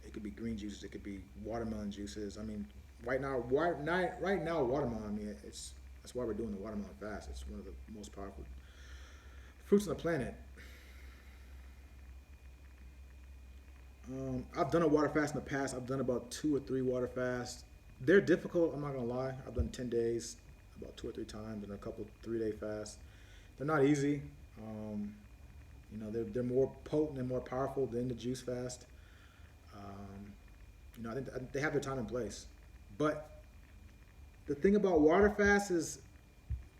it could be green juices, it could be watermelon juices. I mean, right now, watermelon. I mean, that's why we're doing the watermelon fast. It's one of the most powerful fruits on the planet. I've done a water fast in the past. I've done about 2 or 3 water fasts. They're difficult, I'm not gonna lie. I've done 10 days about 2 or 3 times and a couple 3-day fasts. They're not easy. They're more potent and more powerful than the juice fast. I think they have their time and place. But the thing about water fast is,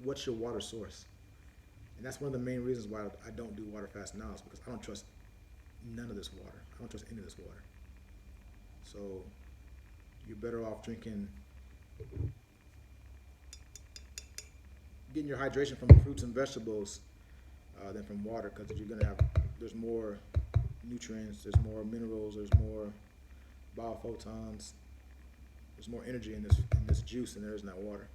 what's your water source? And that's one of the main reasons why I don't do water fast now, is because I don't trust none of this water. I don't trust any of this water. So you're better off getting your hydration from fruits and vegetables than from water, because there's more nutrients, there's more minerals, there's more biophotons, there's more energy in this juice than there is in that water.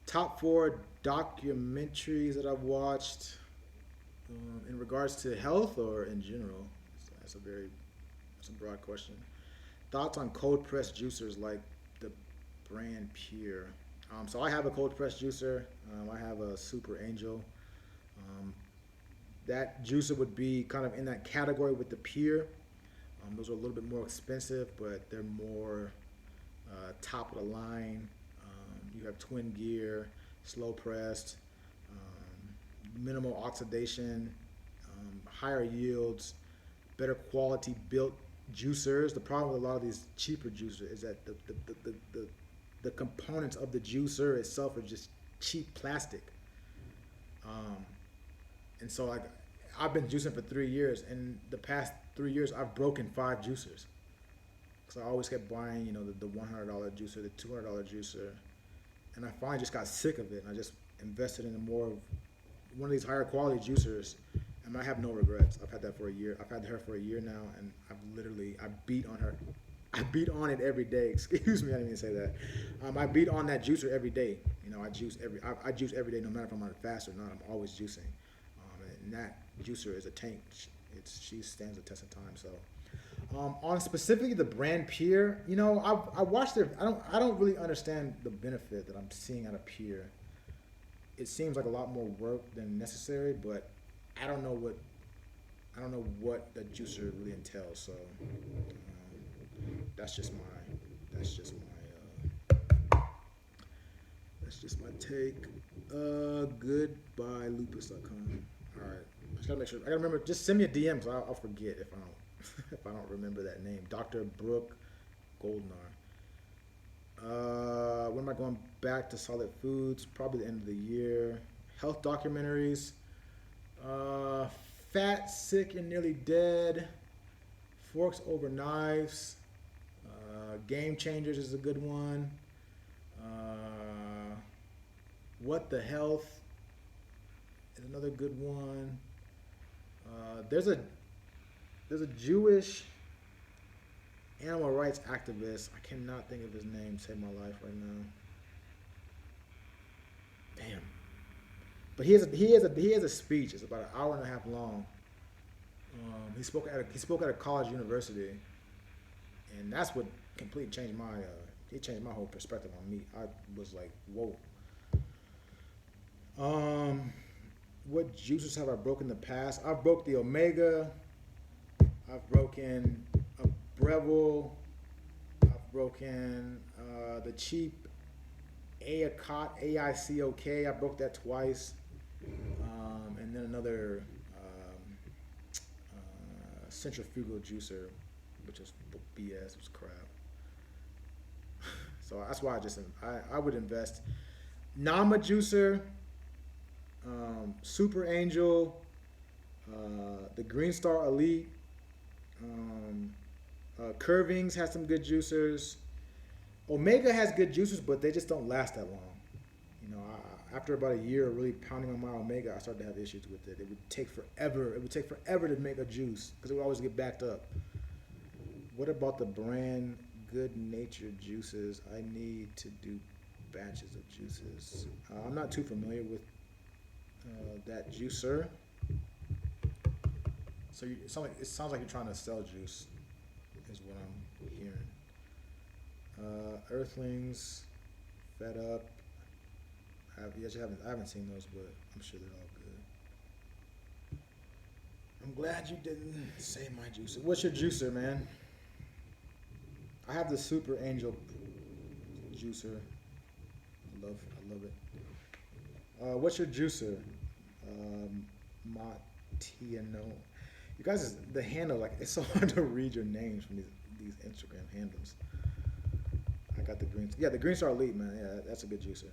Top 4 documentaries that I've watched in regards to health or in general. That's a broad question. Thoughts on cold pressed juicers like the brand Pure. So I have a cold pressed juicer. I have a Super Angel. That juicer would be kind of in that category with the Pure. Those are a little bit more expensive, but they're more top of the line. You have twin gear, slow pressed, minimal oxidation, higher yields, better quality built juicers. The problem with a lot of these cheaper juicers is that the components of the juicer itself are just cheap plastic. Um, and so like I've been juicing for 3 years, and the past 3 years I've broken five juicers. So I always kept buying, the $100 juicer, the $200 juicer, and I finally just got sick of it, and I just invested in a more of one of these higher quality juicers, and I have no regrets. I've had that for a year. I've had her for a year now, and I beat on her. I beat on it every day. Excuse me, I didn't even say that. I beat on that juicer every day. I juice every day, no matter if I'm on a fast or not. I'm always juicing, and that juicer is a tank. She stands the test of time. So, on specifically the brand Pier, I watched it. I don't really understand the benefit that I'm seeing out of Pier. It seems like a lot more work than necessary, but I don't know what I don't know what the juicer really entails. So that's just my that's just my that's just my take. Goodbyelupus.com. All right, I just gotta make sure. I gotta remember. Just send me a DM because I'll forget if I don't if I don't remember that name. Dr. Brooke Goldnar. When am I going back to solid foods? Probably the end of the year. Health documentaries. Uh, Fat, Sick, and Nearly Dead. Forks Over Knives. Game Changers is a good one. What the Health is another good one. There's a Jewish animal rights activist. I cannot think of his name. Save my life right now. Damn. But he has a speech. It's about an hour and a half long. He spoke at a college university, and that's what completely changed my. He changed my whole perspective on meat. I was like, whoa. Um, what juices have I broken in the past? I've broke the Omega. I've broken a Breville. I've broken the cheap Aicot, Aicok. I broke that twice. And then another centrifugal juicer, which is BS, it was crap. So that's why I would invest. Nama juicer, Super Angel, the Green Star Elite, Curvings has some good juicers. Omega has good juicers, but they just don't last that long. After about a year of really pounding on my Omega, I started to have issues with it. It would take forever. It would take forever to make a juice because it would always get backed up. What about the brand Good Natured Juices? I need to do batches of juices. I'm not too familiar with that juicer. So it sounds like you're trying to sell juice, is what I'm hearing. Earthlings, Fed Up. I haven't seen those, but I'm sure they're all good. I'm glad you didn't say my juicer. What's your juicer, man? I have the Super Angel juicer. I love it. What's your juicer? Matiano. You guys, the handle, like, it's so hard to read your names from these Instagram handles. I got the green. Yeah, the Green Star Elite, man. Yeah, that's a good juicer.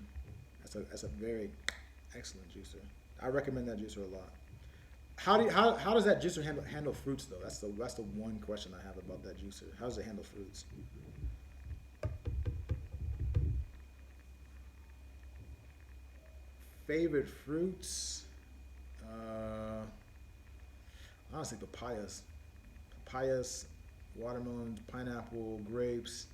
That's a very excellent juicer. I recommend that juicer a lot. How does that juicer handle fruits though? That's the one question I have about that juicer. How does it handle fruits? Favorite fruits? Honestly, papayas, watermelons, pineapple, grapes,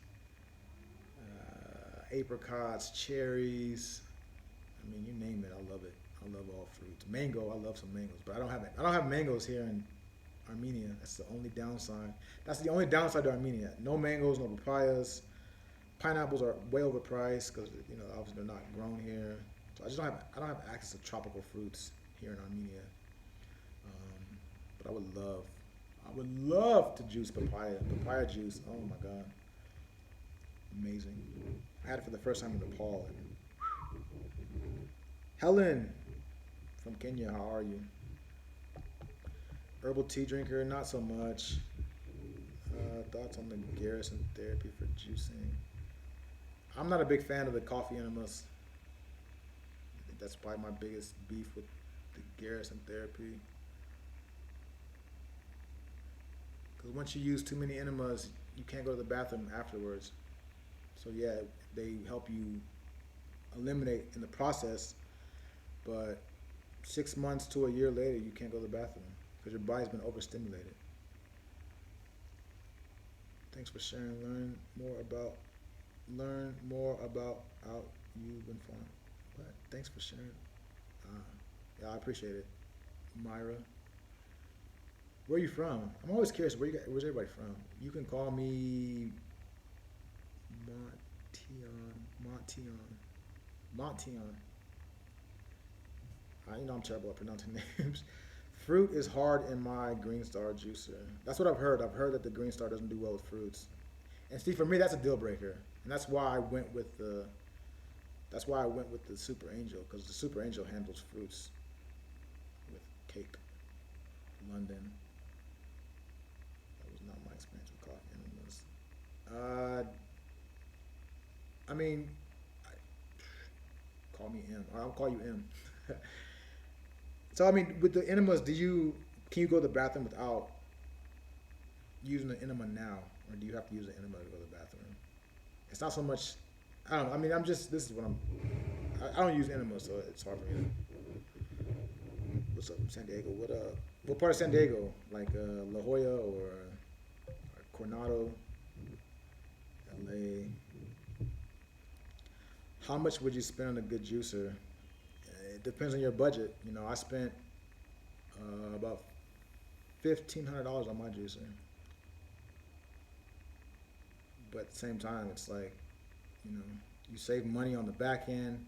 apricots, cherries. I mean, you name it, I love it. I love all fruits. Mango, I love some mangoes, but I don't have mangoes here in Armenia. That's the only downside. That's the only downside to Armenia. No mangoes, no papayas. Pineapples are way overpriced because obviously they're not grown here. So I don't have access to tropical fruits here in Armenia. But I would love to juice papaya juice. Oh my god, amazing! I had it for the first time in Nepal. Helen from Kenya, how are you? Herbal tea drinker, not so much. Thoughts on the Garrison therapy for juicing? I'm not a big fan of the coffee enemas. I think that's probably my biggest beef with Garrison therapy. Because once you use too many enemas, you can't go to the bathroom afterwards. So yeah, they help you eliminate in the process, but 6 months to a year later, you can't go to the bathroom because your body's been overstimulated. Thanks for sharing. Learn more about how you've been fun. But thanks for sharing. Uh, yeah, I appreciate it, Myra. Where are you from? I'm always curious. Where's everybody from? You can call me Montion. Montion. I'm terrible at pronouncing names. Fruit is hard in my Green Star juicer. That's what I've heard. I've heard that the Green Star doesn't do well with fruits. And see, for me, that's a deal breaker, and that's why I went with the. That's why I went with the Super Angel because the Super Angel handles fruits with cake. London. That was not my experience with coffee enemas. I mean, call me M. Or I'll call you M. So I mean, with the enemas, can you go to the bathroom without using the enema now, or do you have to use the enema to go to the bathroom? It's not so much. I don't know. I mean, This is what I'm. I don't use enemas, so it's hard for me. What's up, San Diego? What part of San Diego? Like La Jolla or Coronado, LA. How much would you spend on a good juicer? It depends on your budget. I spent about $1,500 on my juicer, but at the same time, it's like you know you save money on the back end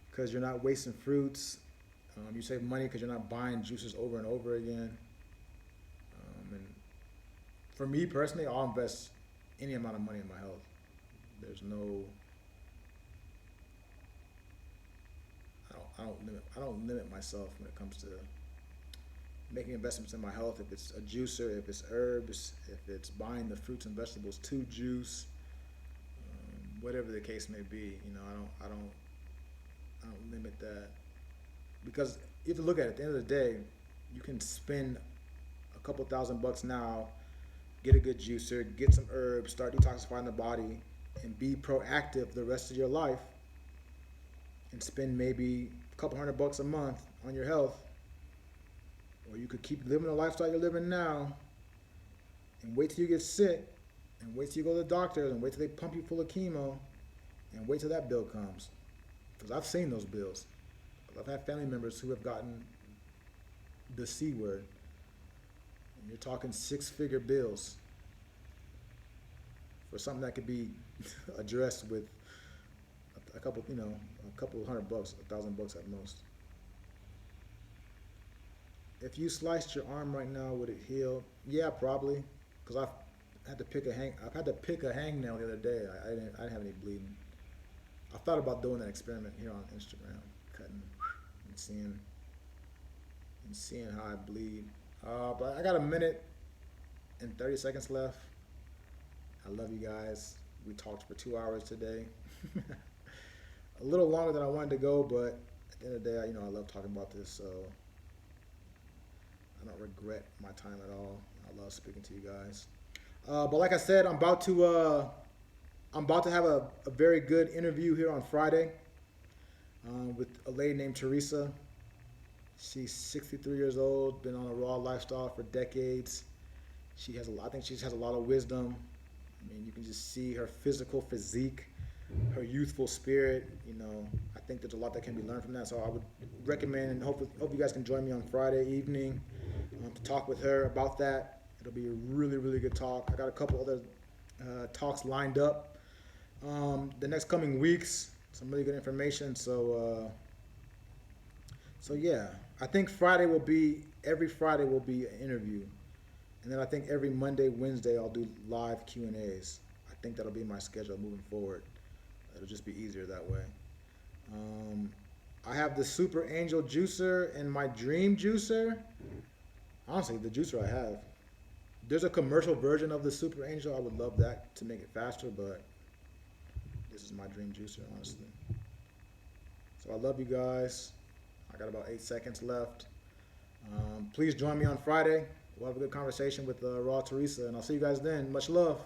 because you're not wasting fruits. You save money because you're not buying juices over and over again. And for me personally, I'll invest any amount of money in my health. There's no I don't limit myself when it comes to making investments in my health. If it's a juicer, if it's herbs, if it's buying the fruits and vegetables to juice, whatever the case may be, I don't limit that because you have to look at it. At the end of the day, you can spend a couple $1,000 now, get a good juicer, get some herbs, start detoxifying the body, and be proactive the rest of your life, and spend maybe a couple $100 a month on your health. Or you could keep living the lifestyle you're living now and wait till you get sick and wait till you go to the doctor and wait till they pump you full of chemo and wait till that bill comes. Because I've seen those bills. I've had family members who have gotten the C word. And you're talking 6-figure bills for something that could be addressed with a couple $100, $1,000 at most. If you sliced your arm right now, would it heal? Yeah, probably. Because I've had to pick a hangnail the other day. I didn't have any bleeding. I thought about doing that experiment here on Instagram, cutting and seeing how I bleed. But I got a minute and 30 seconds left. I love you guys. We talked for 2 hours today. A little longer than I wanted to go, but at the end of the day, I love talking about this, so I don't regret my time at all. I love speaking to you guys. But like I said, I'm about to have a very good interview here on Friday with a lady named Teresa. She's 63 years old, been on a raw lifestyle for decades. I think she has a lot of wisdom. I mean, you can just see her physical physique, her youthful spirit. I think there's a lot that can be learned from that. So I would recommend, and hope you guys can join me on Friday evening to talk with her about that. It'll be a really, really good talk. I got a couple other talks lined up the next coming weeks. Some really good information. So yeah, I think every Friday will be an interview. And then I think every Monday, Wednesday, I'll do live Q&As. I think that'll be my schedule moving forward. It'll just be easier that way. I have the Super Angel juicer and my Dream juicer. Honestly, the juicer I have. There's a commercial version of the Super Angel. I would love that to make it faster, but this is my Dream juicer, honestly. So I love you guys. I got about 8 seconds left. Please join me on Friday. We'll have a good conversation with Raw Teresa, and I'll see you guys then. Much love.